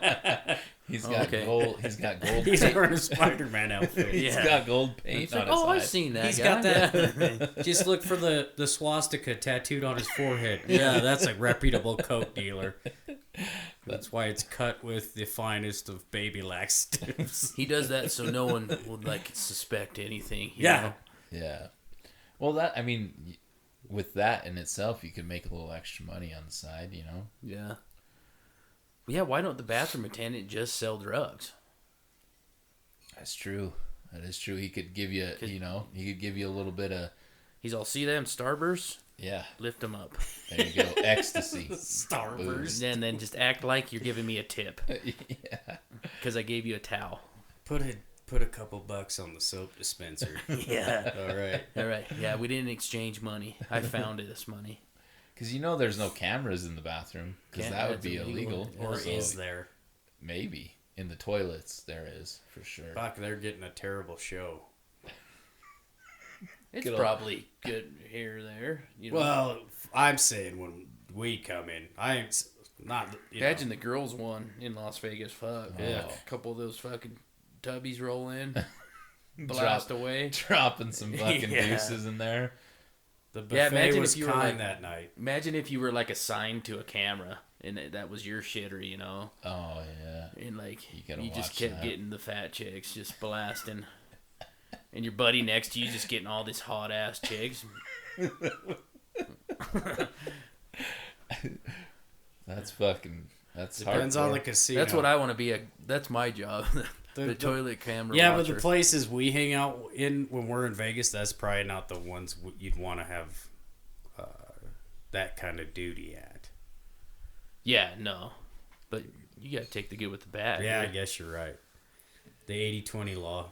He's Oh, got okay. gold. He's got gold. He's paint. wearing a Spider-Man outfit. He's Yeah. got gold paint It's on like, his oh, I've side. seen that He's guy. got that. Just look for the swastika tattooed on his forehead. Yeah, that's a reputable coke dealer. That's why it's cut with the finest of baby laxatives. He does that so no one would like suspect anything. you Yeah. know? Yeah. Well, I mean, with that in itself, you could make a little extra money on the side, you know? Yeah. Yeah, why don't the bathroom attendant just sell drugs? That's true. That is true. He could give you, he could give you a little bit of, He's all, see them Starbursts? yeah, Lift them up. there you go, ecstasy. Starburst. And then just act like you're giving me a tip Yeah. because I gave you a towel. Put a couple bucks on the soap dispenser. Yeah. All right. All right. Yeah, we didn't exchange money. I found this money. Because there's no cameras in the bathroom, because Can't- that would that's be illegal. illegal. Or So is there? maybe. In the toilets, there is, for sure. Fuck, they're getting a terrible show. It's Good old- probably good here or there. You know. Well, I'm saying when we come in, I ain't not. Imagine the girls won in Las Vegas. Fuck. Yeah. A couple of those fucking tubbies roll in, blast away. Dropping some fucking Yeah. deuces in there. the Yeah, buffet imagine was if you were kind like- that night. Imagine if you were like assigned to a camera and that was your shitter, you know, Oh, yeah. and like You gotta you just watch kept that. getting the fat chicks just blasting. and your buddy next to you just getting all this hot ass chicks. That's Depends on hardcore. the casino. That's what I want to be. That's my job. The toilet camera. Yeah, watcher. but the places we hang out in when we're in Vegas, that's probably not the ones you'd want to have that kind of duty at. Yeah, no. But you got to take the good with the bad. Yeah, I right? guess you're right. The 80-20 law.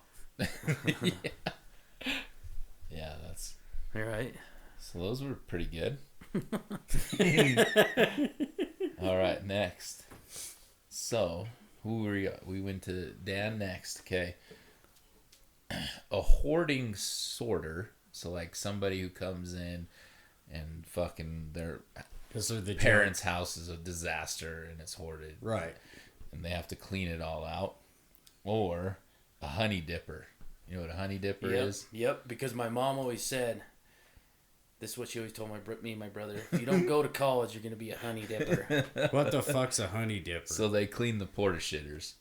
Yeah, that's. All right. So those were pretty good. All right, next. So, who were you? We went to Dan next. Okay. A hoarding sorter. So, like somebody who comes in and fucking their The parents' house is a disaster and it's hoarded. Right. And they have to clean it all out. Or a honey dipper. You know what a honey dipper is? Yep, because my mom always said, this is what she always told me and my brother, if you don't go to college, you're going to be a honey dipper. What the fuck's a honey dipper? So they clean the porta shitters.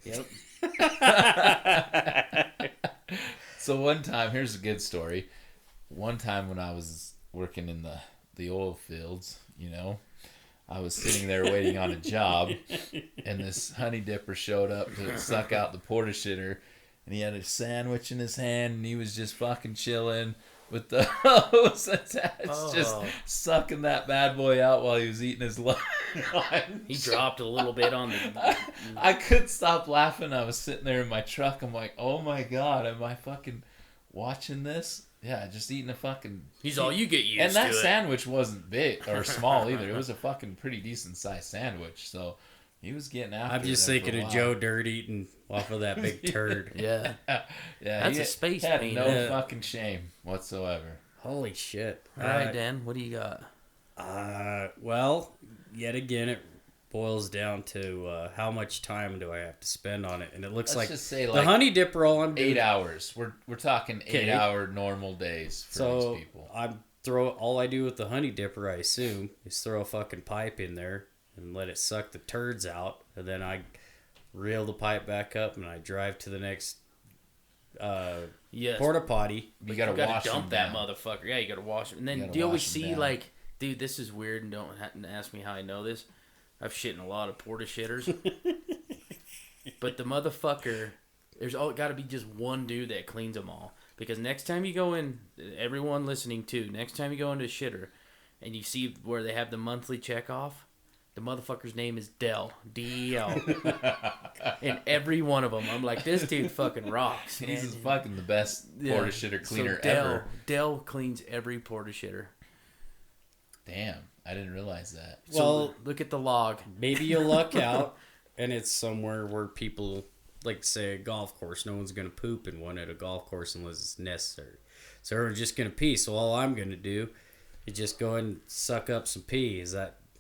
Yep. So one time, here's a good story. One time when I was working in the oil fields, you know, I was sitting there waiting on a job, and this honey dipper showed up to suck out the porta shitter, and he had a sandwich in his hand, and he was just fucking chilling with the hose attached, just sucking that bad boy out while he was eating his lunch. He dropped a little bit on the... I couldn't stop laughing. I was sitting there in my truck. I'm like, oh my God, am I fucking watching this? Yeah, just eating a fucking... He's all, you get used and that to it. sandwich wasn't big or small either. It was a fucking pretty decent sized sandwich. So he was getting after I'm just it there for thinking a of while. Joe Dirt eating off of that big turd. Yeah. Yeah, That's he a space had painter. no Yeah. fucking shame whatsoever. Holy shit. All right, Dan, what do you got? Well, yet again, it boils down to how much time do I have to spend on it, and it looks Let's like just say the like honey dipper. All I'm doing, 8 hours. We're talking 8 Okay. hour normal days for so these people. all I do with the honey dipper, I assume, is throw a fucking pipe in there and let it suck the turds out, and then I reel the pipe back up and I drive to the next Yes. porta potty. You gotta wash dump them that down. motherfucker. Yeah, you gotta wash him. And You then gotta do you always wash 'em see, down. like, dude, this is weird, and don't ask me how I know this. I've shit in a lot of porta shitters. But the motherfucker, there's got to be just one dude that cleans them all. Because next time you go in, everyone listening too, next time you go into a shitter and you see where they have the monthly check off, the motherfucker's name is Dell. D-E-L. And every one of them, I'm like, this dude fucking rocks. He's man. fucking the best porta shitter cleaner ever. Dell cleans every porta shitter. Damn, I didn't realize that. So Well, look at the log. maybe you luck out and it's somewhere where people, like say a golf course, no one's going to poop in one at a golf course unless it's necessary. So everyone's just going to pee. So all I'm going to do is just go and suck up some pee.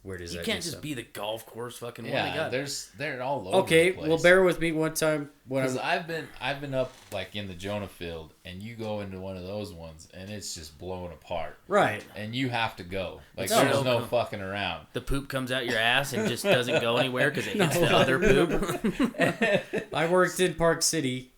Where does You that can't do just something? be the golf course fucking one. Yeah, They got they're all over Okay, the place. well, bear with me one time when Because I'm I've been up like in the Jonah field, and you go into one of those ones, and it's just blown apart. right. And you have to go. Like No. there's no fucking around. the poop comes out your ass and just doesn't go anywhere because it hits No. the other poop. I worked in Park City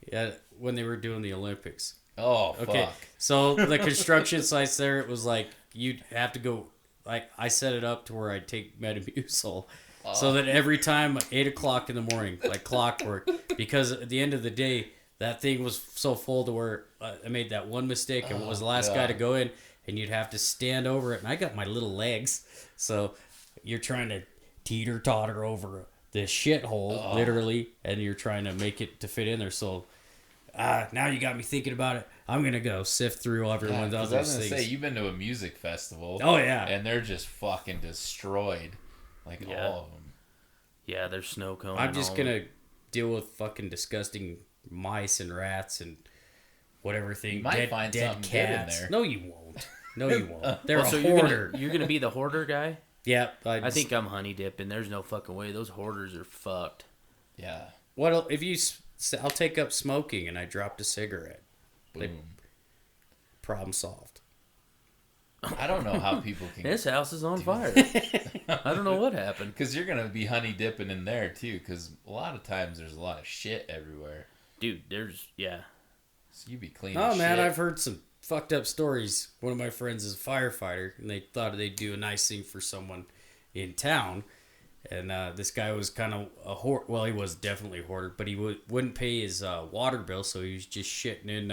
when they were doing the Olympics. Oh Okay, fuck. so the construction sites there, it was like you'd have to go. Like I set it up to where I'd take Metamucil, so that every time at 8 o'clock in the morning, like clockwork, because at the end of the day, that thing was so full to where I made that one mistake and was the last guy to God. go in, and you'd have to stand over it. And I got my little legs, so you're trying to teeter totter over this shithole, literally, and you're trying to make it to fit in there. So now you got me thinking about it. I'm gonna go sift through everyone's I other was gonna things. say you've been to a music festival. Oh, yeah. And they're just fucking destroyed, like Yeah. all of them. Yeah, there's snow cone. I'm and just all gonna deal with fucking disgusting mice and rats and whatever thing. You might dead, find dead something good in cats. there. No, you won't. No, you won't. They're Well, so a you're hoarder. gonna be the hoarder guy. Yeah, I think I'm honey dipping. There's no fucking way. Those hoarders are fucked. Yeah. What if you? I'll take up smoking and I dropped a cigarette. Boom. Problem solved. I don't know how people can. This house is on fire. I don't know what happened. Because you're gonna be honey dipping in there too. Because a lot of times there's a lot of shit everywhere. Dude, there's, yeah. So you be clean. Oh as man, shit. I've heard some fucked up stories. One of my friends is a firefighter, and they thought they'd do a nice thing for someone in town. And this guy was kind of a hoarder. Well, he was definitely a hoarder, but he wouldn't pay his water bill, so he was just shitting in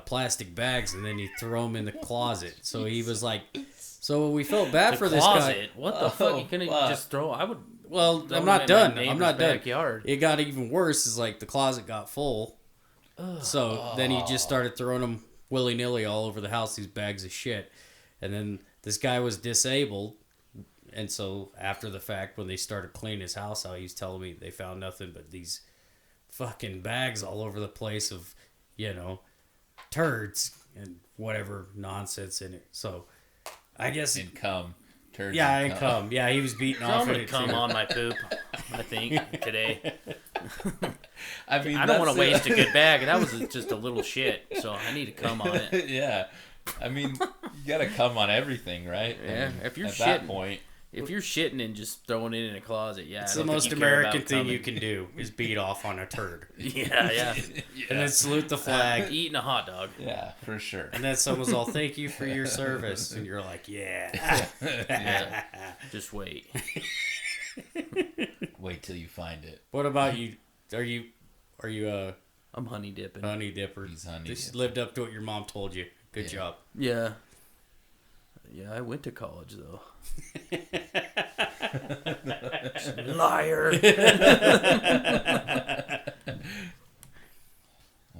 plastic bags, and then he'd throw them in the closet. So he was like, so we felt bad for this guy. What the fuck? You couldn't just throw? I would. Well, throw I'm them not in done. my I'm not done. backyard. It got even worse. Is like the closet got full. So then he just started throwing them willy-nilly all over the house, these bags of shit. And then this guy was disabled. And so after the fact, when they started cleaning his house out, he was telling me they found nothing but these fucking bags all over the place of, turds and whatever nonsense in it. So I guess... And cum. Turds and cum. Yeah, he was beating off I'm in gonna it come too. on my poop. I think today. I mean, I don't want to that's waste a good bag. That was just a little shit, so I need to come on it. Yeah. I mean, you gotta cum on everything, right? Yeah, I mean, if you're at that shitting- point, If you're shitting and just throwing it in a closet, yeah, It's I the don't think most you care American about thing coming. you can do is beat off on a turd. Yeah. And then salute the flag. Eating a hot dog. yeah, for sure. And then someone's all, thank you for your service. And you're like, yeah. Yeah. Just wait. Wait till you find it. What about you? Are you I'm honey dipping. honey dipper? He's honey Just dipper. lived up to what your mom told you. Good job. Yeah. Yeah, I went to college though. Liar.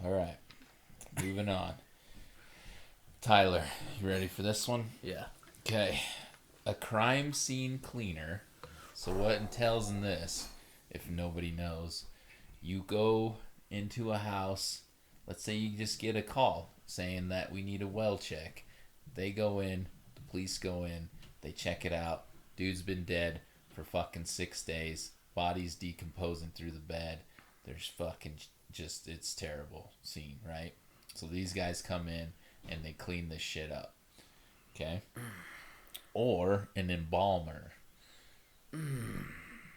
All right. Moving on. Tyler, you ready for this one? Yeah. Okay. A crime scene cleaner. So what entails in this, if nobody knows, you go into a house, let's say you just get a call saying that we need a well check. They go in, the police go in, they check it out. Dude's been dead for fucking 6 days. Body's decomposing through the bed. There's fucking just, it's terrible scene, right? So these guys come in and they clean this shit up. Okay? Or an embalmer.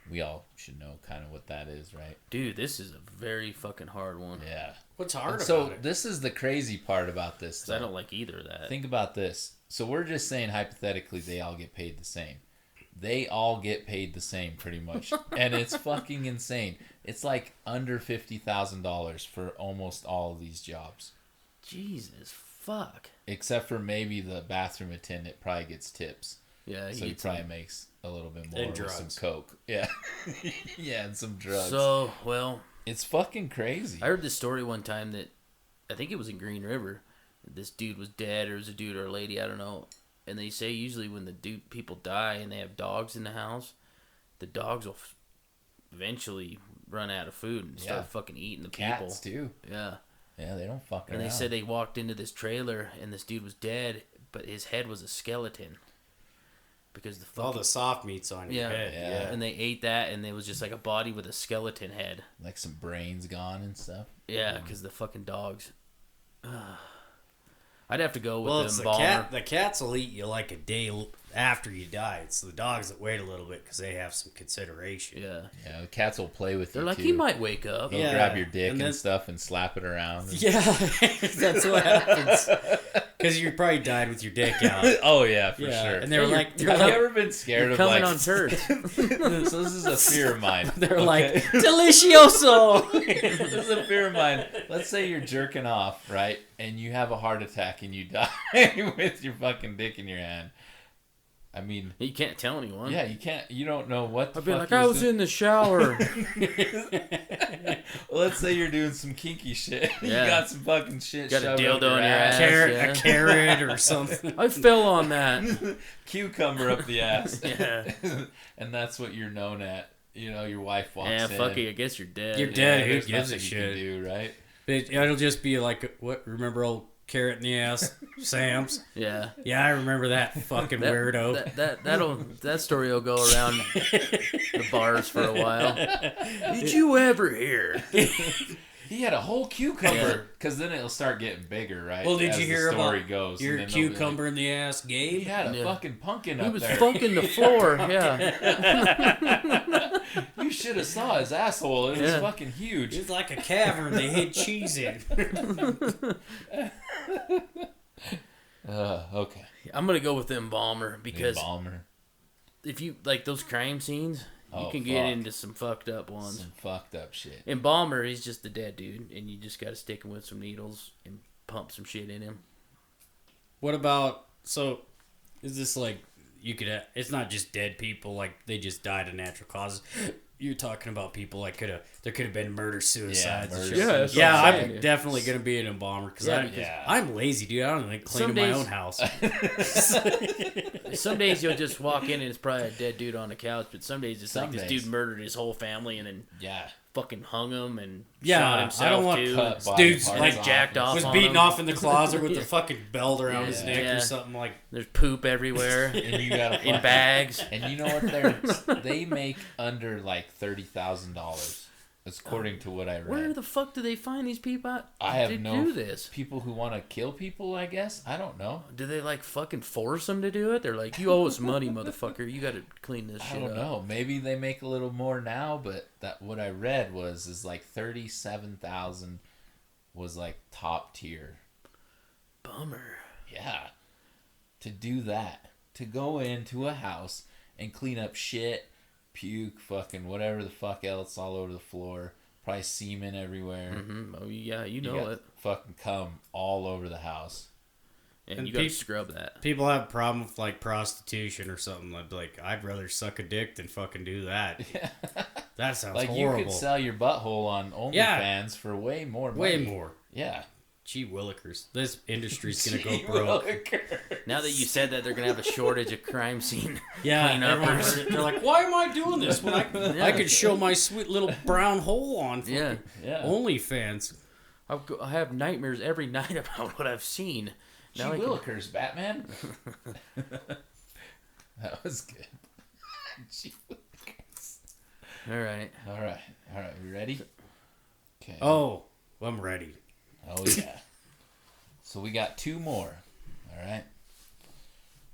We all should know kind of what that is, right? Dude, this is a very fucking hard one. Yeah. What's hard So about it? this is the crazy part about this. 'Cause I don't like either of that. Think about this. So we're just saying hypothetically they all get paid the same. They all get paid the same pretty much. And it's fucking insane. It's like under $50,000 for almost all of these jobs. Jesus, fuck. Except for maybe the bathroom attendant probably gets tips. Yeah, So he eats probably them. makes a little bit more And with some drugs. coke. Yeah. Yeah, and some drugs. So, well, It's fucking crazy. I heard this story one time that I think it was in Green River. This dude was dead, or it was a dude or a lady, I don't know. And they say usually when the people die and they have dogs in the house, the dogs will eventually run out of food and start Yeah. fucking eating the Cats people. too. Yeah. Yeah, they don't fuck And around. they said they walked into this trailer and this dude was dead, but his head was a skeleton. Because the All fucking... the soft meats on your head. Yeah. And they ate that and it was just like a body with a skeleton head. Like some brains gone and stuff. Yeah, because the fucking dogs... I'd have to go with Well, the it's the embalmer. cat. The cats will eat you like a day after you die. It's the dogs that wait a little bit because they have some consideration. Yeah. Yeah, the cats will play with They're you like, too. he might wake up. They'll Yeah, grab your dick and and, then- stuff and slap it around. and- Yeah, that's what happens. Because you probably died with your dick out. Oh yeah, for Yeah, sure. and they were You're- like, Have you ever been scared of Coming like? on turds. So this is a fear of mine. they're okay? like, delicioso. This is a fear of mine. Let's say you're jerking off, right, and you have a heart attack and you die with your fucking dick in your hand. I mean, You can't tell anyone. yeah, you can't. You don't know what the I'd be fuck like, he I was doing. in the shower. Well, let's say you're doing some kinky shit. Yeah. You got some fucking shit. Got a shoved dildo up your in your ass. A carrot or something. I fell on that. Cucumber up the ass. Yeah. And that's what you're known at. You know, your wife walks Yeah, in. fuck it. I guess you're dead. You're dead. Who there's gives a nothing you shit? can do, right? It'll just be like, what? Remember old carrot in the ass, Sam's? Yeah. Yeah, I remember that fucking weirdo. That story will go around the bars for a while. Did you ever hear? He had a whole cucumber, because then it'll start getting bigger, right? Well, did as you the hear story about goes, your and then they'll be cucumber in the ass, Like, Gabe? he had a Yeah. fucking pumpkin He up was there. fucking the floor. Yeah. You You should have saw his asshole. It was Yeah. fucking huge. It's like a cavern they hid cheese in. Okay. I'm gonna go with the embalmer because Embalmer. if you like those crime scenes, you Oh, can get fuck. into some fucked up ones. Some fucked up shit. Embalmer, he's just a dead dude, and you just gotta stick him with some needles and pump some shit in him. What about, so, is this like, you could have, it's not just dead people, like, they just died of natural causes. You're talking about people like there could have been murder, suicides. and shit. Yeah, that's what Yeah, I'm I'm saying. definitely going to be an embalmer because Yeah, I'm lazy, dude. I don't even clean Some my days- own house. Some days you'll just walk in and it's probably a dead dude on the couch, but some days it's Some like this days. dude murdered his whole family and then Yeah. fucking hung him and Yeah, shot I himself don't want too. cut and- body Dude's parts like off jacked and off was on beaten him. off in the closet with Yeah. the fucking belt around his neck Yeah. or something like. There's poop everywhere And you gotta in fucking- bags. And you know what? They make under like $30,000. That's according to what I read. Where the fuck do they find these people out I have to no do this? people who want to kill people. I guess I don't know. Do they like fucking force them to do it? They're like, you owe us money, motherfucker. You got to clean this I shit don't up. know. Maybe they make a little more now, but that what I read is like 37,000 was like top tier. Bummer. Yeah, to do that, to go into a house and clean up shit, puke, fucking whatever the fuck else all over the floor, probably semen everywhere. Mm-hmm. Oh yeah, you You know got it, fucking cum all over the house. and And you got to peop- scrub that. People have a problem with like prostitution or something. Like I'd rather suck a dick than fucking do that. That sounds Like horrible. you could sell your butthole on OnlyFans for way more money. Way more. Yeah. Gee willikers. This industry's gonna go broke. Now that you said that, they're gonna have a shortage of crime scene. Yeah, everyone cleanuppers. heard it. They're like, why am I doing this when I could show my sweet little brown hole on Yeah, Yeah. OnlyFans? I have nightmares every night about what I've seen. Gee Now I can- willikers, Batman. That was good. Gee willikers. All right. All right. We ready? Okay. Oh, I'm ready. Oh yeah. So we got two more. All right.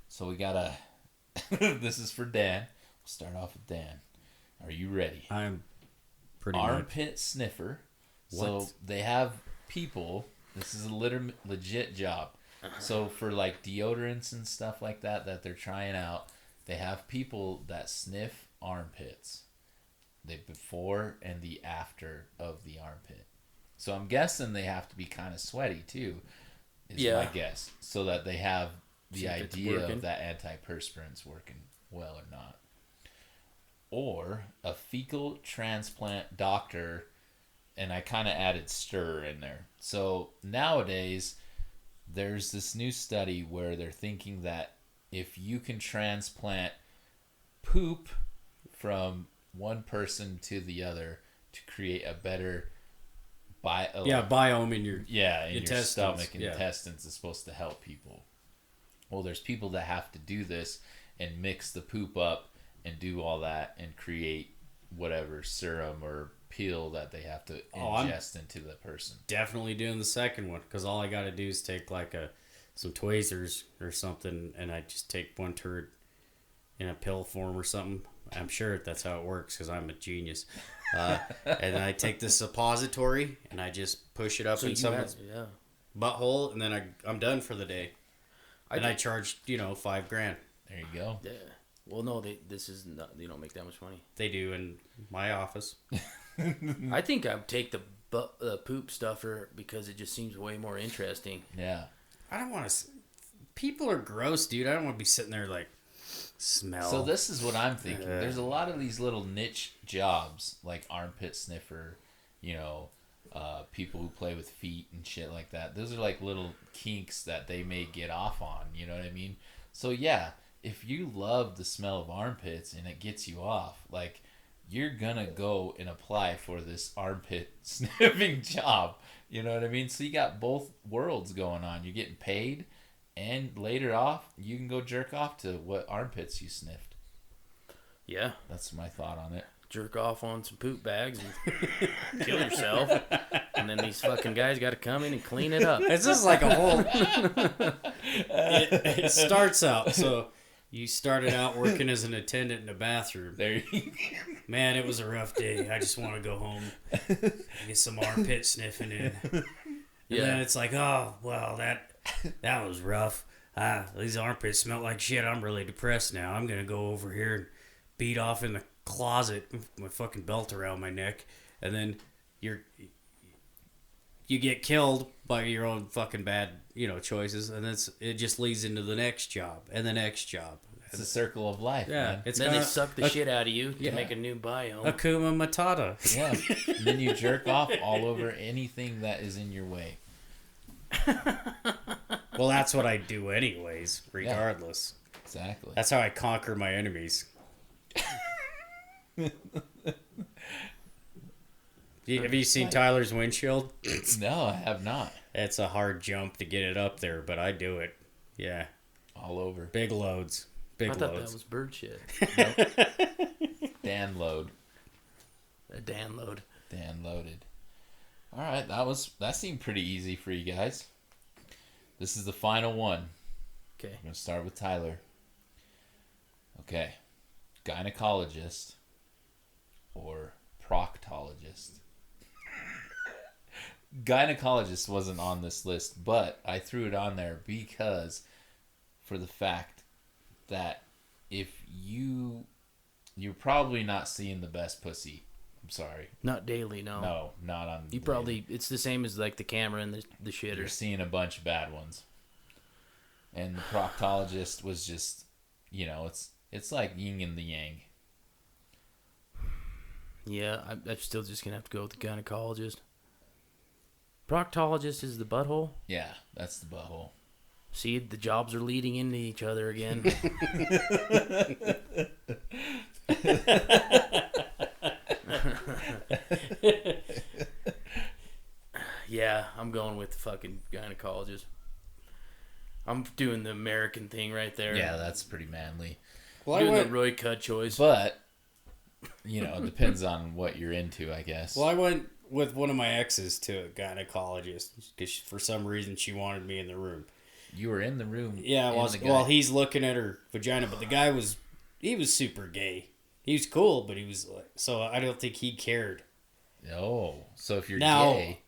So we got a. This is for Dan. We'll start off with Dan. Are you ready? I'm pretty much. Armpit sniffer. So What? they have people. This is a legit job. So for like deodorants and stuff like that they're trying out, they have people that sniff armpits. The before and the after of the armpit. So I'm guessing they have to be kind of sweaty too, is Yeah. my guess. So that they have the See if it's idea working. of that antiperspirant's working well or not. Or a fecal transplant doctor, and I kind of added stir in there. So nowadays, there's this new study where they're thinking that if you can transplant poop from one person to the other to create a better Biome in your. in your Intestines, stomach and yeah. intestines is supposed to help people. Well, there's people that have to do this and mix the poop up and do all that and create whatever serum or pill that they have to ingest into the person. Definitely doing the second one because all I got to do is take like some Twizzlers or something, and I just take one turd in a pill form or something. I'm sure that's how it works because I'm a genius. And then I take the suppository and I just push it up So in you someone's yeah. butthole, and then I'm done for the day. I charge $5,000. There you go. Yeah. Well, no, this is not. They don't make that much money. They do in my office. I think I'd take the poop stuffer because it just seems way more interesting. Yeah. I don't want to. People are gross, dude. I don't want to be sitting there like smell. So this is what I'm thinking. There's a lot of these little niche jobs like armpit sniffer, people who play with feet and shit like that. Those are like little kinks that they may get off on, you know what I mean? So yeah, if you love the smell of armpits and it gets you off, like you're gonna go and apply for this armpit sniffing job. You know what I mean? So you got both worlds going on. You're getting paid, and later off, you can go jerk off to what armpits you sniffed. Yeah. That's my thought on it. Jerk off on some poop bags and kill yourself. And then these fucking guys got to come in and clean it up. It's just like a whole. It starts out so. You started out working as an attendant in a bathroom. There you Man, it was a rough day. I just want to go home, get some armpit sniffing in. And then it's like, oh, well, that was rough. These armpits smell like shit. I'm really depressed now. I'm gonna go over here and beat off in the closet with my fucking belt around my neck, and then you get killed by your own fucking bad, choices, and it just leads into the next job and the next job. It's a circle of life, man. Then they suck the shit out of you to make a new biome. Akuma Matata. Yeah. And then you jerk off all over anything that is in your way. Well, that's what I do anyways, regardless. Yeah, exactly. That's how I conquer my enemies. Have you seen Tyler's windshield? No, I have not. It's a hard jump to get it up there, but I do it. Yeah. All over. Big loads. I thought that was bird shit. Nope. Dan load. A Dan load. Dan loaded. All right, that seemed pretty easy for you guys. This is the final one. Okay. I'm going to start with Tyler. Okay. Gynecologist or proctologist? Gynecologist wasn't on this list, but I threw it on there because for the fact that if you're probably not seeing the best pussy. I'm sorry. Not daily, no. No, not on. You probably, it's the same as like the camera and the shitter. You're seeing a bunch of bad ones. And the proctologist was just, it's like yin and the yang. Yeah, I'm still just going to have to go with the gynecologist. Proctologist is the butthole. Yeah, that's the butthole. See, the jobs are leading into each other again. Yeah, I'm going with the fucking gynecologist. I'm doing the American thing right there. Yeah, that's pretty manly. Well, doing the Roy Cuddd choice. But, it depends on what you're into, I guess. Well, I went with one of my exes to a gynecologist because for some reason she wanted me in the room. You were in the room. Yeah, while he's looking at her vagina, but the guy was super gay. He was cool, but he was like, so I don't think he cared. Oh, so if you're now, gay,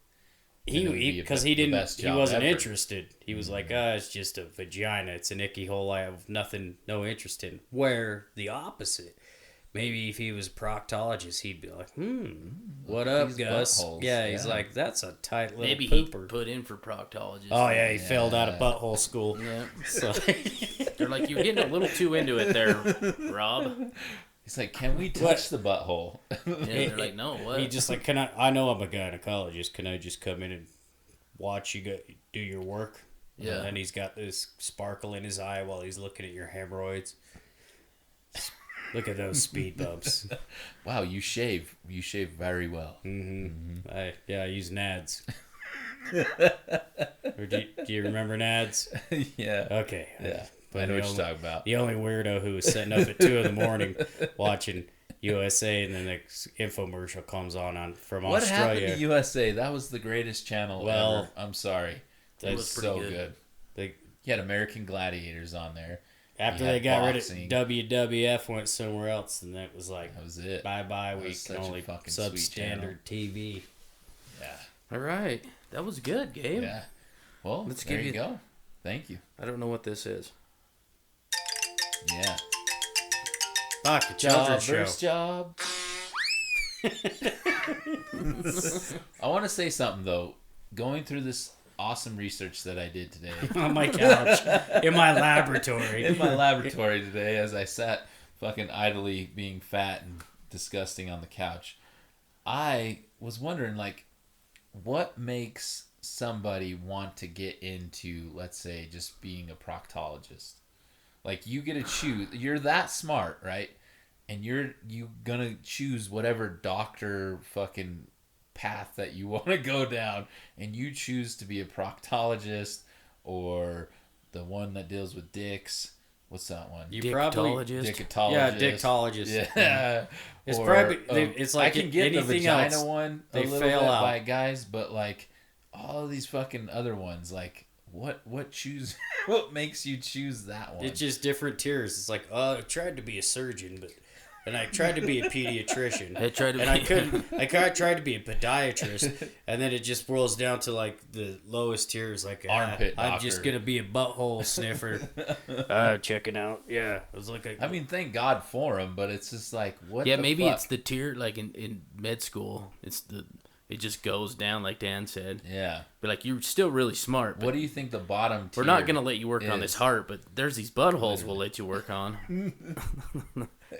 because he wasn't interested. He was like, it's just a vagina. It's an icky hole. I have no interest in. Where the opposite. Maybe if he was a proctologist, he'd be like, what up, Gus? Buttholes. Yeah, he's like, that's a tight little Maybe pooper. he put in for proctologist. Oh, yeah, he failed out of butthole school. Yeah. So. They're like, you're getting a little too into it there, Rob. He's like, can we touch the butthole? And they're like, no, what? He just like, I know I'm a gynecologist. Can I just come in and watch you do your work? Yeah. And then he's got this sparkle in his eye while he's looking at your hemorrhoids. Look at those speed bumps. Wow, you shave. You shave very well. Mm-hmm. I use nads. Or do you remember nads? Yeah. Okay. Yeah. But I know what you're talking about. The only weirdo who was sitting up at 2 a.m. watching USA, and then the infomercial comes on from what Australia. What happened to USA? That was the greatest channel ever. I'm sorry. That was so good. You had American Gladiators on there. After they got rid of WWF, went somewhere else, and that was like, that was it. Bye. We can only substandard TV. Yeah. All right. That was good, Gabe. Yeah. Well, there you go. Thank you. I don't know what this is. Yeah. Fuck, a children's show. First job. I want to say something, though. Going through this awesome research that I did today. On my couch. In my laboratory. In my laboratory today as I sat fucking idly being fat and disgusting on the couch. I was wondering, like, what makes somebody want to get into, let's say, just being a proctologist? Like, you get to choose. You're that smart, right? And you gonna choose whatever doctor fucking path that you want to go down, and you choose to be a proctologist or the one that deals with dicks. What's that one? Dictologist. Dictologist. Yeah, dictologist. Yeah. It's or, probably it's like I can get the vagina else, one a they little fail bit out by guys, but like all of these fucking other ones, like what choose what makes you choose that one? It's just different tiers. It's like, I tried to be a surgeon, but and I tried to be a pediatrician. I tried to and I be- couldn't. Tried to be a podiatrist, and then it just boils down to like the lowest tier is like Armpit I'm doctor. just gonna be a butthole sniffer. Checking out. Yeah, it was like I mean, thank God for him, but it's just like, what Yeah, the maybe fuck? it's the tier like in med school. It just goes down like Dan said. Yeah. But like you're still really smart. But What do you think the bottom tier we're not gonna let you work on is? this heart, but there's these buttholes we'll let you work on.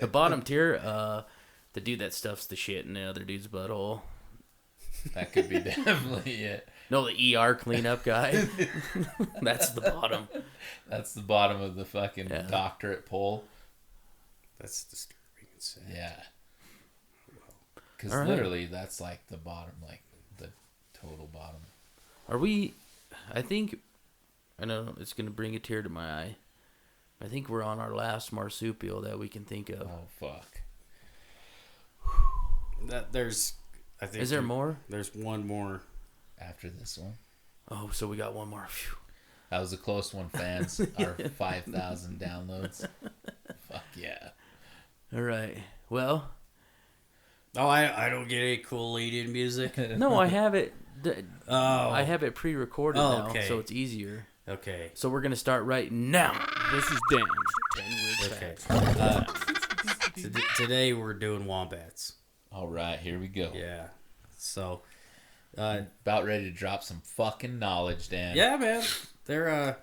The bottom tier, the dude that stuffs the shit in the other dude's butthole. That could be definitely it. No, the ER cleanup guy. That's the bottom. That's the bottom of the fucking Yeah. doctorate pole. that's disturbing and sad. Yeah. Because All right. literally, that's like the bottom, like the total bottom. Are we? I think. I know it's gonna bring a tear to my eye. I think we're on our last marsupial that we can think of. Oh, fuck. I think Is there more? There's one more. After this one. Oh, so we got one more. Phew. That was a close one, fans. Our 5,000 downloads. Fuck yeah. All right. Well, Oh, I don't get any cool lead-in music. no, I have it. Oh, I have it pre-recorded Oh, now, okay. so it's easier. okay. So we're gonna start right now. This is Dan. 10 weird Okay. facts. Today we're doing wombats. All right, here we go. Yeah. So, About ready to drop some fucking knowledge, Dan. yeah, man. They're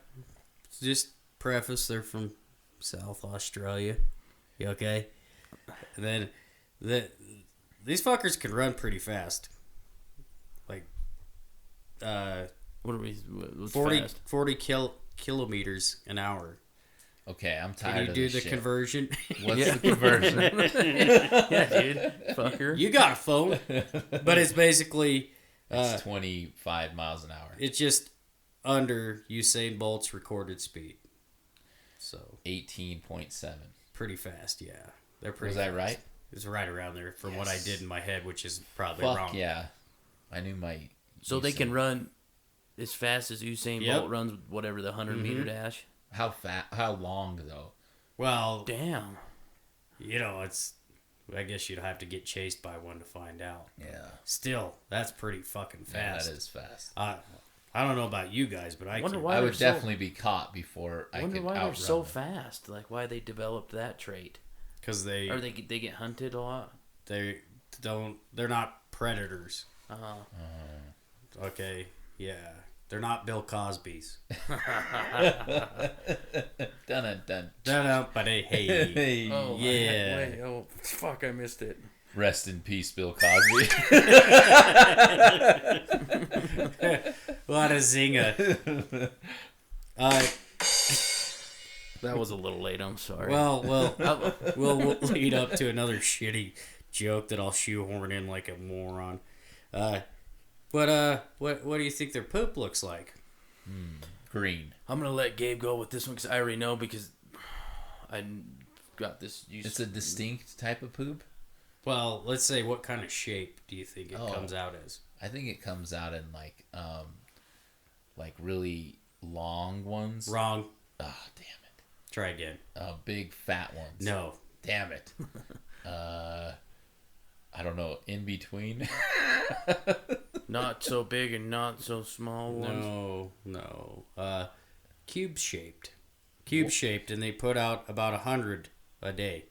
just preface. They're from South Australia. You okay? And then these fuckers can run pretty fast. Like What are we? What's 40 fast? kilometers an hour. Okay, I'm Can tired you of do this the shit. conversion? What's Yeah. the conversion? Yeah, dude. Fucker. You got a phone, but it's basically It's 25 miles an hour. it's just under Usain Bolt's recorded speed. So 18.7. pretty fast, yeah. They're pretty. Was I fast. right? It's right around there from what I Yes. did in my head, which is probably Fuck wrong. yeah. I knew my... So they can Usain- run as fast as Usain Yep. Bolt runs, whatever the 100-meter dash. How fat? How long, though? Well, Damn. you know, it's. I guess you'd have to get chased by one to find out. Yeah. Still, that's pretty fucking Yeah, fast. that is fast. I don't know about you guys, but I Wonder can. why I they're would so- definitely be caught before I Wonder could why outrun they're so them. fast. Like why they developed that trait. Because they Or they get hunted a lot. they don't. They're not predators. Uh-huh. Okay. Yeah. They're not Bill Cosby's. Dun dun. But hey. Hey. Oh Yeah. Wait, oh fuck! I missed it. Rest in peace, Bill Cosby. What a zinger. That was a little late. I'm sorry. Well, we'll lead up to another shitty joke that I'll shoehorn in like a moron. What do you think their poop looks like? Green. I'm gonna let Gabe go with this one because I already know because I got this. It's a distinct type of poop. Well, let's say what kind of shape do you think it Oh. comes out as? I think it comes out in like really long ones. Wrong. Ah, damn it. Try again. Big fat ones. No. Damn it. I don't know. In between. Not so big and not so small ones. No. Cube shaped. Cube shaped, and they put out about 100 a day.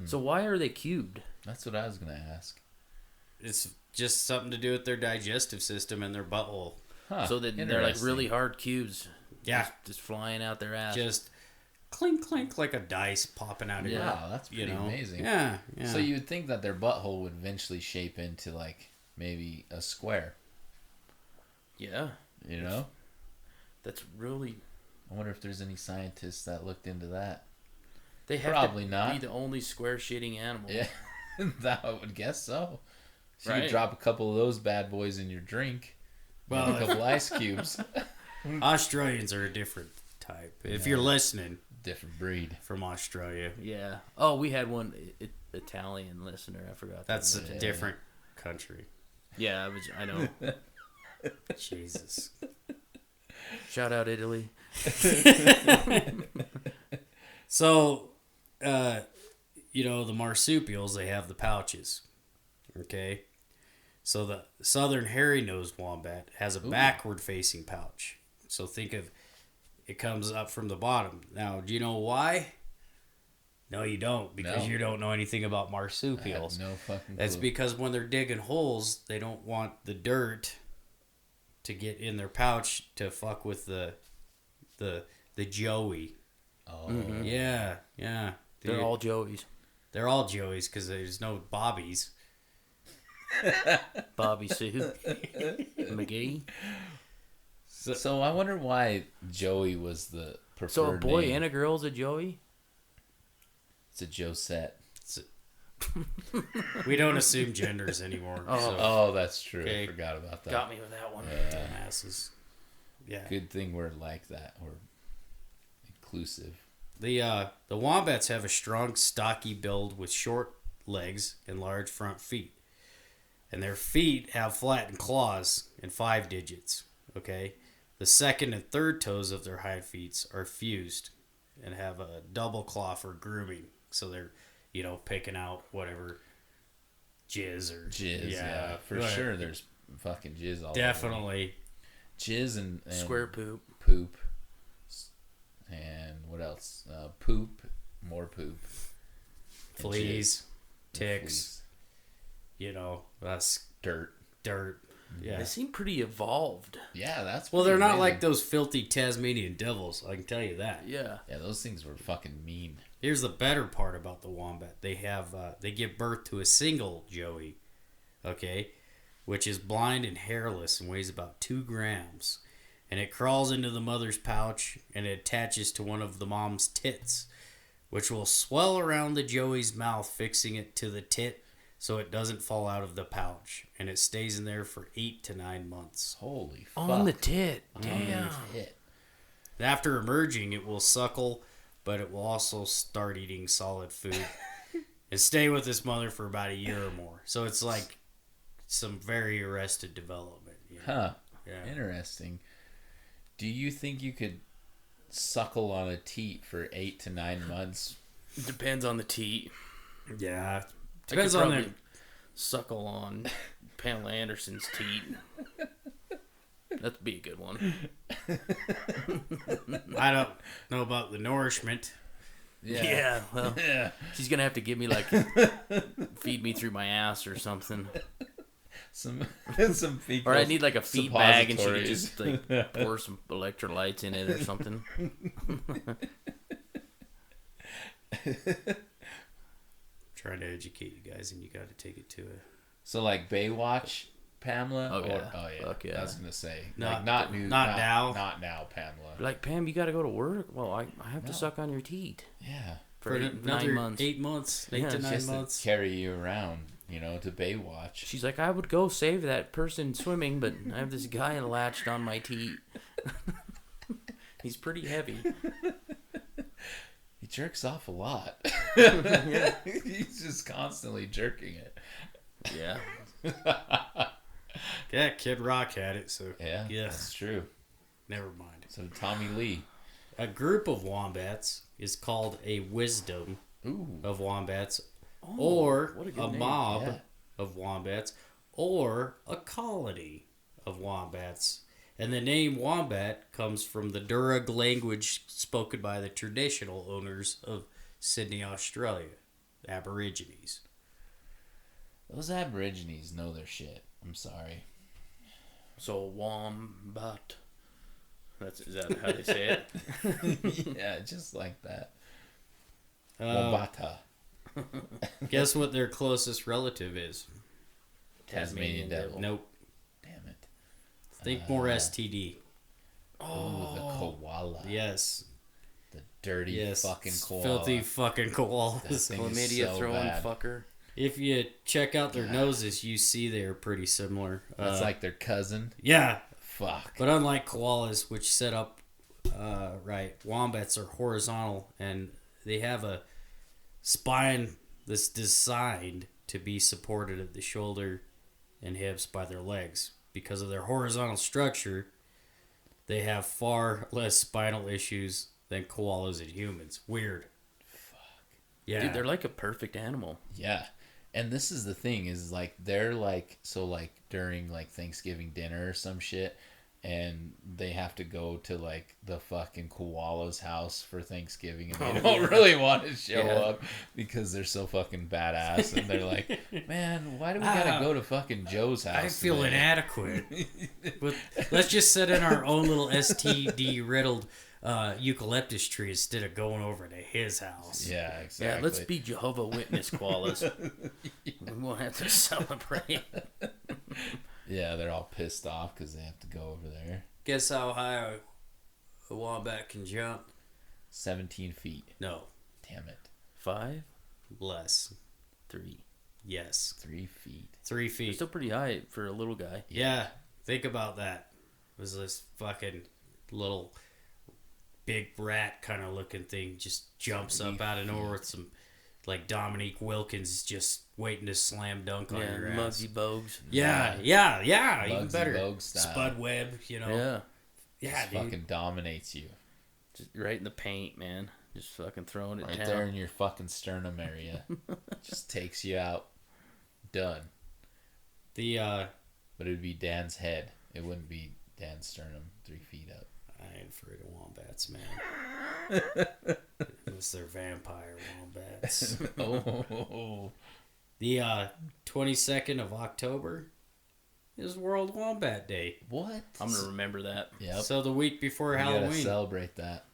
So why are they cubed? That's what I was gonna ask. It's just something to do with their digestive system and their butthole. Huh, So that they're like interesting. really hard cubes. Yeah. Just flying out their ass. Just clink clink like a dice popping out of your Wow, that's pretty amazing. Yeah. So you would think that their butthole would eventually shape into like maybe a square. Yeah. You know? That's really. I wonder if there's any scientists that looked into that. They have Probably to not. be the only square shitting animal. Yeah, that I would guess so. So you Right. drop a couple of those bad boys in your drink. Well, Well, a couple ice cubes. Australians are a different type. If you're listening Different breed. from Australia, Yeah. Oh, we had one Italian listener. I forgot. that's that. a different country. Yeah, I know. Jesus. Shout out Italy. So, the marsupials, they have the pouches. Okay? So the southern hairy-nosed wombat has a backward-facing pouch. So think of it comes up from the bottom. Now, do you know why? No, you don't, because you don't know anything about marsupials. I have no fucking clue. That's because when they're digging holes, they don't want the dirt to get in their pouch to fuck with the joey. Oh. Mm-hmm. Yeah. They're all Joeys. They're all joeys because there's no bobbies. Bobby Sue. McGee. So I wonder why Joey was the preferred So a boy name. and a girl's a Joey? It's a Josette. We don't assume genders anymore. Oh, that's true. Okay. I forgot about that. Got me with that one. Yeah. Dumbasses. Yeah. Good thing we're like that. We're inclusive. The wombats have a strong, stocky build with short legs and large front feet. And their feet have flattened claws and 5 digits. Okay? The second and third toes of their hind feet are fused and have a double claw for grooming. So they're, picking out whatever jizz or... Jizz, yeah. For Right. sure, there's fucking jizz all over. Definitely. Jizz and Square poop. Poop. And what else? Poop. More poop. and Fleas. jizz, Ticks. fleas. That's Dirt. dirt. Yeah. They seem pretty evolved. Yeah, that's Well, pretty they're not amazing. like those filthy Tasmanian devils. I can tell you that. Yeah. Yeah, those things were fucking mean. Here's the better part about the wombat. They have they give birth to a single joey, okay, which is blind and hairless and weighs about 2 grams, and it crawls into the mother's pouch and it attaches to one of the mom's tits, which will swell around the joey's mouth, fixing it to the tit so it doesn't fall out of the pouch, and it stays in there for 8 to 9 months. Holy fuck. On the tit. On Damn. the tit. After emerging, it will suckle, but it will also start eating solid food and stay with its mother for about a year or more. So it's like some very arrested development. Huh. Yeah. Interesting. Do you think you could suckle on a teat for 8 to 9 months? Depends on the teat. Yeah. I Depends could on probably their... suckle on Pamela Anderson's teat. That'd be a good one. I don't know about the nourishment. Yeah, well, Yeah. she's gonna have to give me feed me through my ass or something, Some fecal or I need a feed bag and she could suppositories. just pour some electrolytes in it or something. Trying to educate you guys, and you got to take it to a... So Baywatch, Pamela? Oh, yeah. Oh yeah. Fuck yeah. I was gonna say Not not now. Not now, Pamela. Like, Pam, you gotta go to work. Well, I have to No. suck on your teat Yeah. for another 9 months. 8 months. 8 Yeah, to it's 9 Just months. to carry you around, to Baywatch. She's like, I would go save that person swimming, but I have this guy latched on my teat. He's pretty heavy. He jerks off a lot. Yeah. He's just constantly jerking it. Yeah. Yeah, Kid Rock had it, so... Yeah, Yeah. that's true. Never mind. So Tommy Lee. A group of wombats is called a wisdom Ooh. of wombats, Oh, or what a good a name. mob Yeah. of wombats, or a colony of wombats. And the name wombat comes from the Durug language spoken by the traditional owners of Sydney, Australia, the Aborigines. Those Aborigines know their shit. I'm sorry. So wombat. Is that how they say it? Yeah, just like that. Uh, Wombata. guess what their closest relative is? Tasmanian devil. Nope. Damn it. Think more STD. Oh, the koala. Yes. The dirty Yes. fucking koala. Filthy fucking That koalas. thing is Chlamydia so throwing bad. fucker. If you check out their noses, you see they're pretty similar. That's like their cousin. Yeah, Fuck. but unlike koalas, which set up right, wombats are horizontal and they have a spine that's designed to be supported at the shoulder and hips by their legs. Because of their horizontal structure, they have far less spinal issues than koalas and humans. Weird. Fuck. Yeah. Dude, they're like a perfect animal. Yeah. And this is the thing is like they're like so like during like Thanksgiving dinner or some shit, and they have to go to like the fucking koala's house for Thanksgiving, and they don't really want to show up because they're so fucking badass, and they're like, man, why do we gotta go to fucking Joe's house? I feel today? inadequate. But let's just sit in our own little STD riddled eucalyptus tree instead of going over to his house. Yeah, exactly. Yeah, let's be Jehovah Witness koalas. We won't have to celebrate. Yeah, they're all pissed off because they have to go over there. Guess how high a wombat can jump? 17 feet. No, Damn it. 5, less. 3. Yes, 3 feet. 3 It's feet. still pretty high for a little guy. Yeah, think about that. It was this fucking little big rat kind of looking thing just jumps up out of nowhere with some like Dominique Wilkins just waiting to slam dunk on Yeah, your ass. Muggsy Bogues. Yeah, even Bugsy better. Bogues style. Spud Webb, you know. Yeah. Yeah, Just dude. fucking dominates you. Just right in the paint, man. Just fucking throwing it Right down. there in your fucking sternum area. Just takes you out. Done. The But it would be Dan's head. It wouldn't be Dan's sternum 3 feet up. I ain't afraid of wombats, man. Unless they're vampire wombats. Oh. The 22nd of October is World Wombat Day. What? I'm going to remember that. Yep. So the week before We gotta Halloween. celebrate that.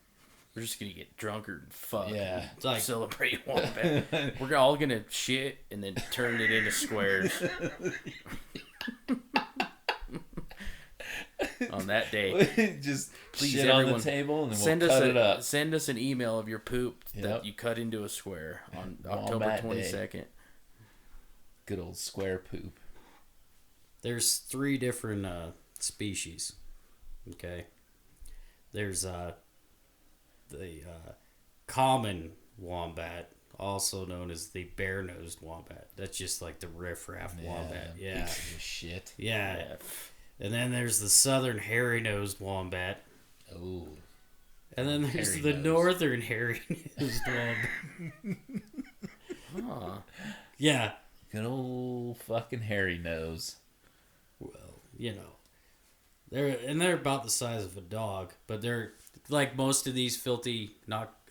We're just going to get drunker and fuck. Yeah. And It's like- celebrate wombat. We're all going to shit and then turn it into squares. On that day. Just Please, shit on everyone, the table and then Send we'll us cut it up. Send us an email of your poop Yep. that you cut into a square on Wombat October Day. 22nd. Good old square poop. There's 3 different species. Okay. There's the common wombat, also known as the bare-nosed wombat. That's just like the riffraff wombat. Yeah. Piece of shit. Yeah. And then there's the southern hairy-nosed wombat. Oh. And then there's Hairy the nose. northern hairy-nosed wombat. Huh. Yeah. Good old fucking hairy nose. Well, you know. They're about the size of a dog, but they're like most of these filthy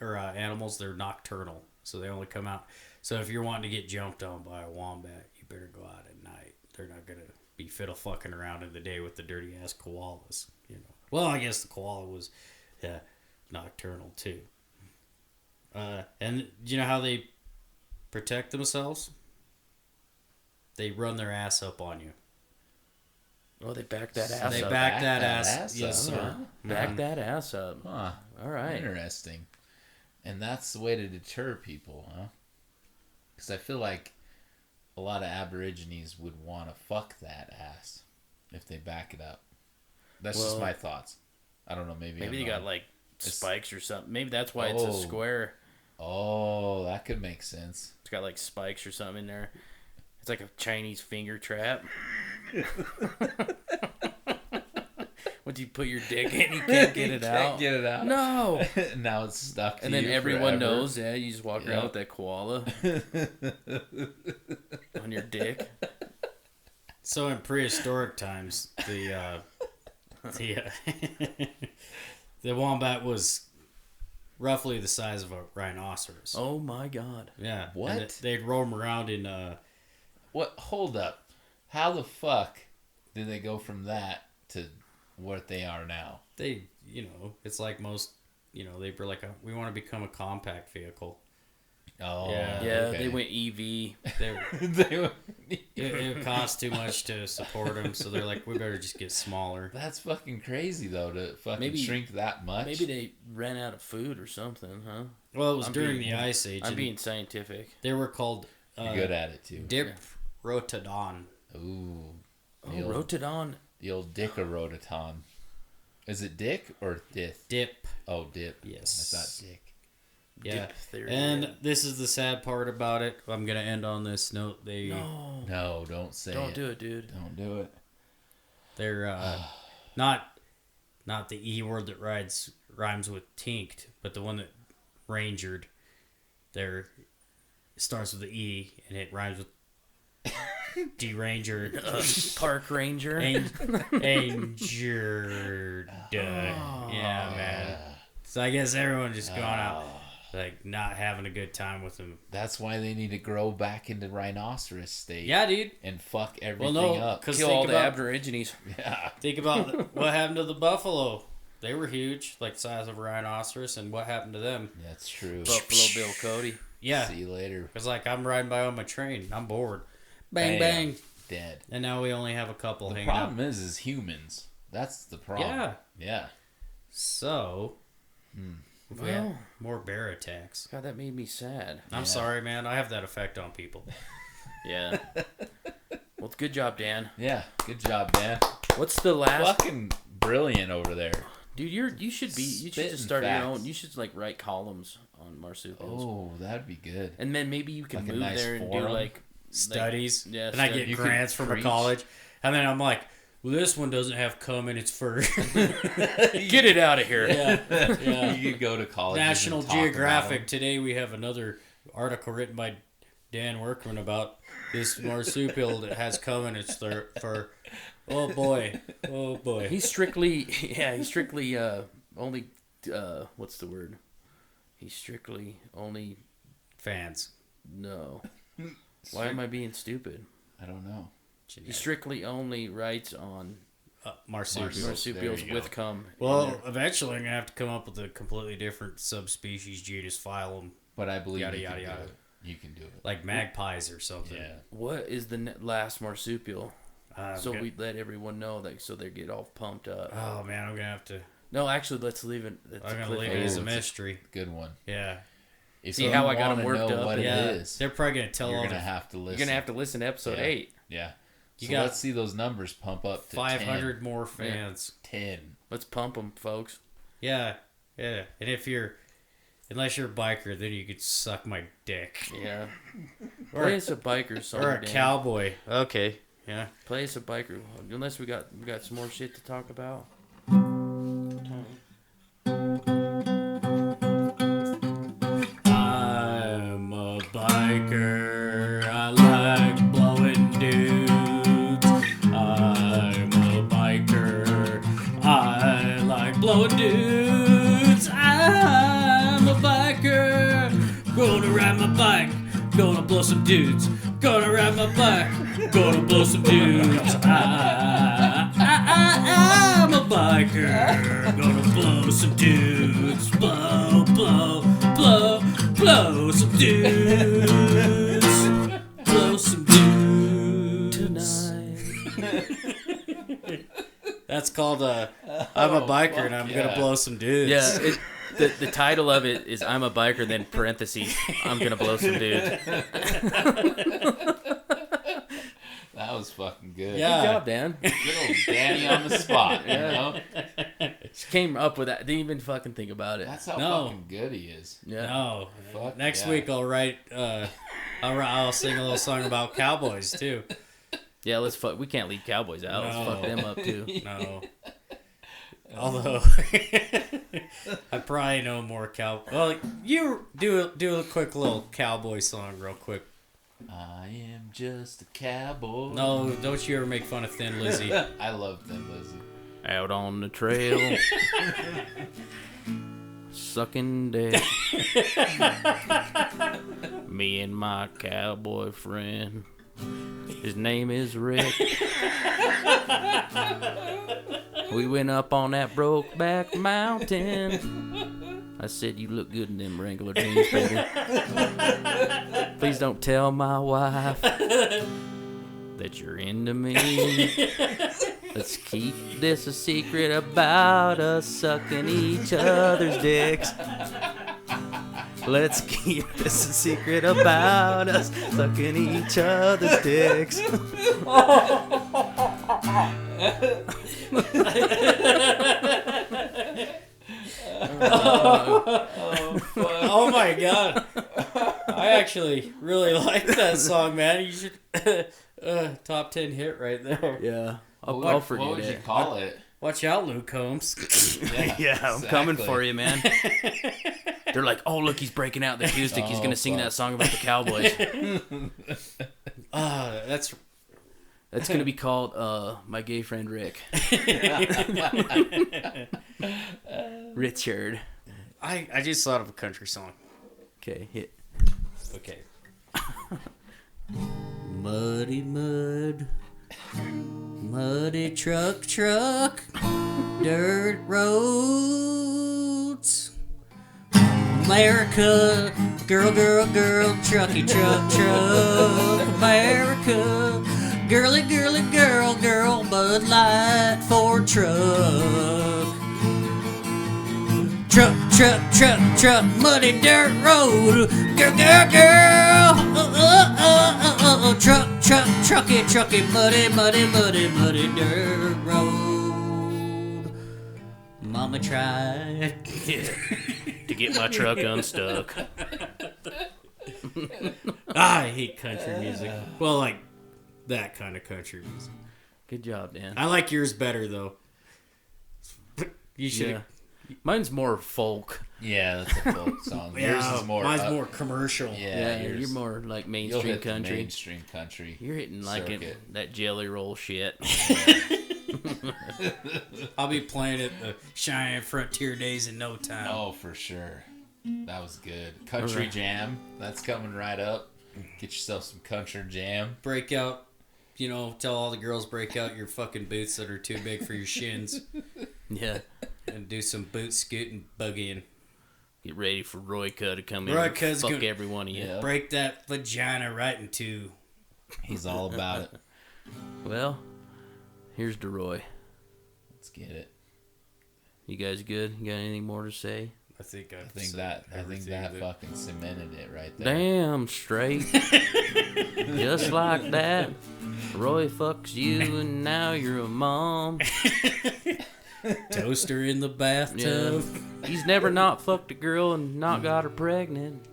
animals, they're nocturnal. So they only come out. So if you're wanting to get jumped on by a wombat, you better go out at night. They're not gonna be fiddle fucking around in the day with the dirty ass koalas, you know. Well, I guess the koala was nocturnal too. And do you know how they protect themselves? They run their ass up on you. Oh, they back that ass They up. back that that ass. ass Yes, up, sir. huh? Back that ass up. Huh. All right. Interesting. And that's the way to deter people, huh? Because I feel like a lot of Aborigines would want to fuck that ass if they back it up. That's just Well, my thoughts. I don't know. Maybe Maybe I'm they got wrong. like spikes or something. Maybe that's why it's a Oh. square. Oh, that could make sense. It's got like spikes or something in there. It's like a Chinese finger trap. What, you put your dick in, you can't get it out? Can't get it out. No. Now it's stuck. And to then you everyone forever. knows, yeah, you just walk around Yep. with that koala on your dick. So in prehistoric times, the the wombat was roughly the size of a rhinoceros. Oh my god. Yeah. What? And they'd roam around in What? Hold up. How the fuck did they go from that to what they are now? they, you know, it's like most, you know, they were like we want to become a compact vehicle. Oh, Yeah. Yeah, okay. they went EV. They, They were- it cost too much to support them, so they're like, we better just get smaller. That's fucking crazy though to fucking Maybe- shrink that much. Maybe they ran out of food or something, huh? Well, it was I'm during being- the Ice Age. I'm and being scientific. they were called You're good at it too. Diprotodon. Ooh, Oh, the old, Rotodon. the old Dickerotaton. Is it Dick or Dith? Dip. Oh, Dip. Yes. I thought Dick. Yeah. Diphtheria. And this is the sad part about it. I'm gonna end on this note. No. No, don't say Don't it. do it, dude. Don't do it. They're not the E word that rhymes with tinked, but the one that rangered. They're starts with the E and it rhymes with deranger. Park ranger. Injured. Yeah, man. So I guess everyone just gone out, like, not having a good time with him. That's why they need to grow back into rhinoceros state. Yeah, dude. And fuck everything up. Kill all the Aborigines. Yeah. Think about what happened to the buffalo. They were huge, like the size of a rhinoceros, and what happened to them? That's true. Buffalo Bill Cody. Yeah. See you later. Because, like, I'm riding by on my train. I'm bored. Bang, bang. Dead. And now we only have a couple The hanging out. problem is humans. That's the problem. Yeah. Yeah. So, we have more bear attacks. God, that made me sad. I'm sorry, man. I have that effect on people. Yeah. Well, good job, Dan. Yeah. Good job, man. What's the last? Fucking brilliant over there. Dude, you should Spitting just start facts. your own. You should like write columns on marsupials. Oh, that'd be good. And then maybe you can Like a move nice there and forum? do like Studies. yeah, And I study. get You could grants from a preach. college. And then I'm like, well, this one doesn't have cum in its fur. Get it out of here. Yeah. You could go to college. National Geographic. Today we have another article written by Dan Workman about this marsupial that has cum in its fur. Oh boy. He's strictly only what's the word? He's strictly only Fans. no. Why am I being stupid? I don't know. He strictly only writes on Marsupials. marsupials There you with go. cum. Well, eventually I'm going to have to come up with a completely different subspecies, genus, phylum, But I believe Yada, you yada, can yada. do it. You can do it. like magpies or something. Yeah. What is the last marsupial? So Okay. we let everyone know that so they get all pumped up. Oh, man, I'm going to have to... No, actually, let's leave it. I'm going to leave it as a mystery. Good one. Yeah. If See you how I got 'em wanna worked know up? what Yeah. it is, They're probably going to tell you're all gonna the have to listen. You're gonna have to listen to episode Yeah. 8. Yeah. You So got let's see those numbers pump up to 500 more fans. 10. Let's pump them, folks. Yeah. And unless you're a biker, then you could suck my dick. Yeah. Or- Play us a biker song. Or a Dan. cowboy. Okay. Yeah. Play us a biker. Unless we got some more shit to talk about. I'm a biker. I like blowing dudes. I'm a biker. I like blowing dudes. I'm a biker. Gonna ride my bike. Gonna blow some dudes. Gonna ride my bike. Gonna blow some dudes. I'm a biker. Gonna blow some dudes. Blow, blow, blow, blow some dudes. Blow some dudes. That's called I'm a biker and I'm gonna blow some dudes. Yeah. The title of it is I'm a biker, then parentheses, I'm gonna blow some dudes. That was fucking good. Yeah. Good job, Dan. Good old Danny on the spot, you know? Just came up with that. Didn't even fucking think about it. That's how No. fucking good he is. Yeah. No. Fuck Next yeah. week I'll write. I'll sing a little song about cowboys too. Yeah, let's fuck. We can't leave cowboys out. Let's No. fuck them up too. No. Although I probably know more cow. Well, you do a quick little cowboy song, real quick. I am just a cowboy. No, don't you ever make fun of Thin Lizzy. I love Thin Lizzy. Out on the trail, sucking dick. Me and my cowboy friend. His name is Rick. We went up on that Brokeback Mountain. I said, you look good in them Wrangler jeans, baby. Please don't tell my wife that you're into me. Let's keep this a secret about us sucking each other's dicks. Let's keep this a secret about us sucking each other's dicks. Oh my god! I actually really like that song, man. You should top 10 hit right there. Yeah, I'll What forget would you it. call it? Watch out, Luke Combs. Yeah, I'm coming for you, man. They're like, oh, look, he's breaking out the acoustic. He's going to sing that song about the Cowboys. That's going to be called My Gay Friend Rick. Richard. I just thought of a country song. Okay, hit. Okay. Muddy mud, muddy truck, dirt roads. America, girl, trucky truck. America, girly, girl, Bud Light for truck. Truck, muddy dirt road. Girl. Trucky, muddy dirt road. Mama tried To get my truck unstuck. I hate country music. Well, like that kind of country music. Good job, Dan. I like yours better though. You should. Yeah. Mine's more folk. Yeah, that's a folk song. Yours is more. Mine's more commercial. Yeah, yours, you're more like you'll mainstream hit the country. mainstream country. You're hitting like that jelly roll shit. I'll be playing at the Cheyenne Frontier Days in no time. Oh, for sure. That was good. Country Jam. That's coming right up. Get yourself some country jam. Break out. Tell all the girls break out your fucking boots that are too big for your shins. Yeah. And do some boot scooting boogieing. Get ready for Roy Cuddd to come Roy in and Cudd's fuck gonna every one of you. Yeah. Break that vagina right in two. He's all about it. Well, here's the Roy. Let's get it. You guys good? You got anything more to say? I think that fucking cemented it right there. Damn straight. Just like that. Roy fucks you and now you're a mom. Toaster in the bathtub. Yeah. He's never not fucked a girl and not got her pregnant.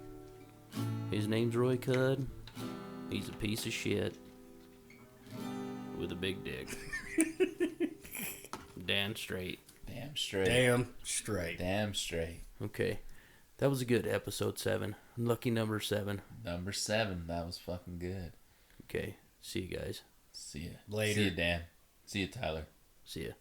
His name's Roy Cuddd. He's a piece of shit. With a big dick. Damn straight. Damn straight. Damn straight. Okay. That was a good episode 7. Lucky number 7. Number 7. That was fucking good. Okay. See you guys. See ya. Later. See ya, Dan. See ya, Tyler. See ya.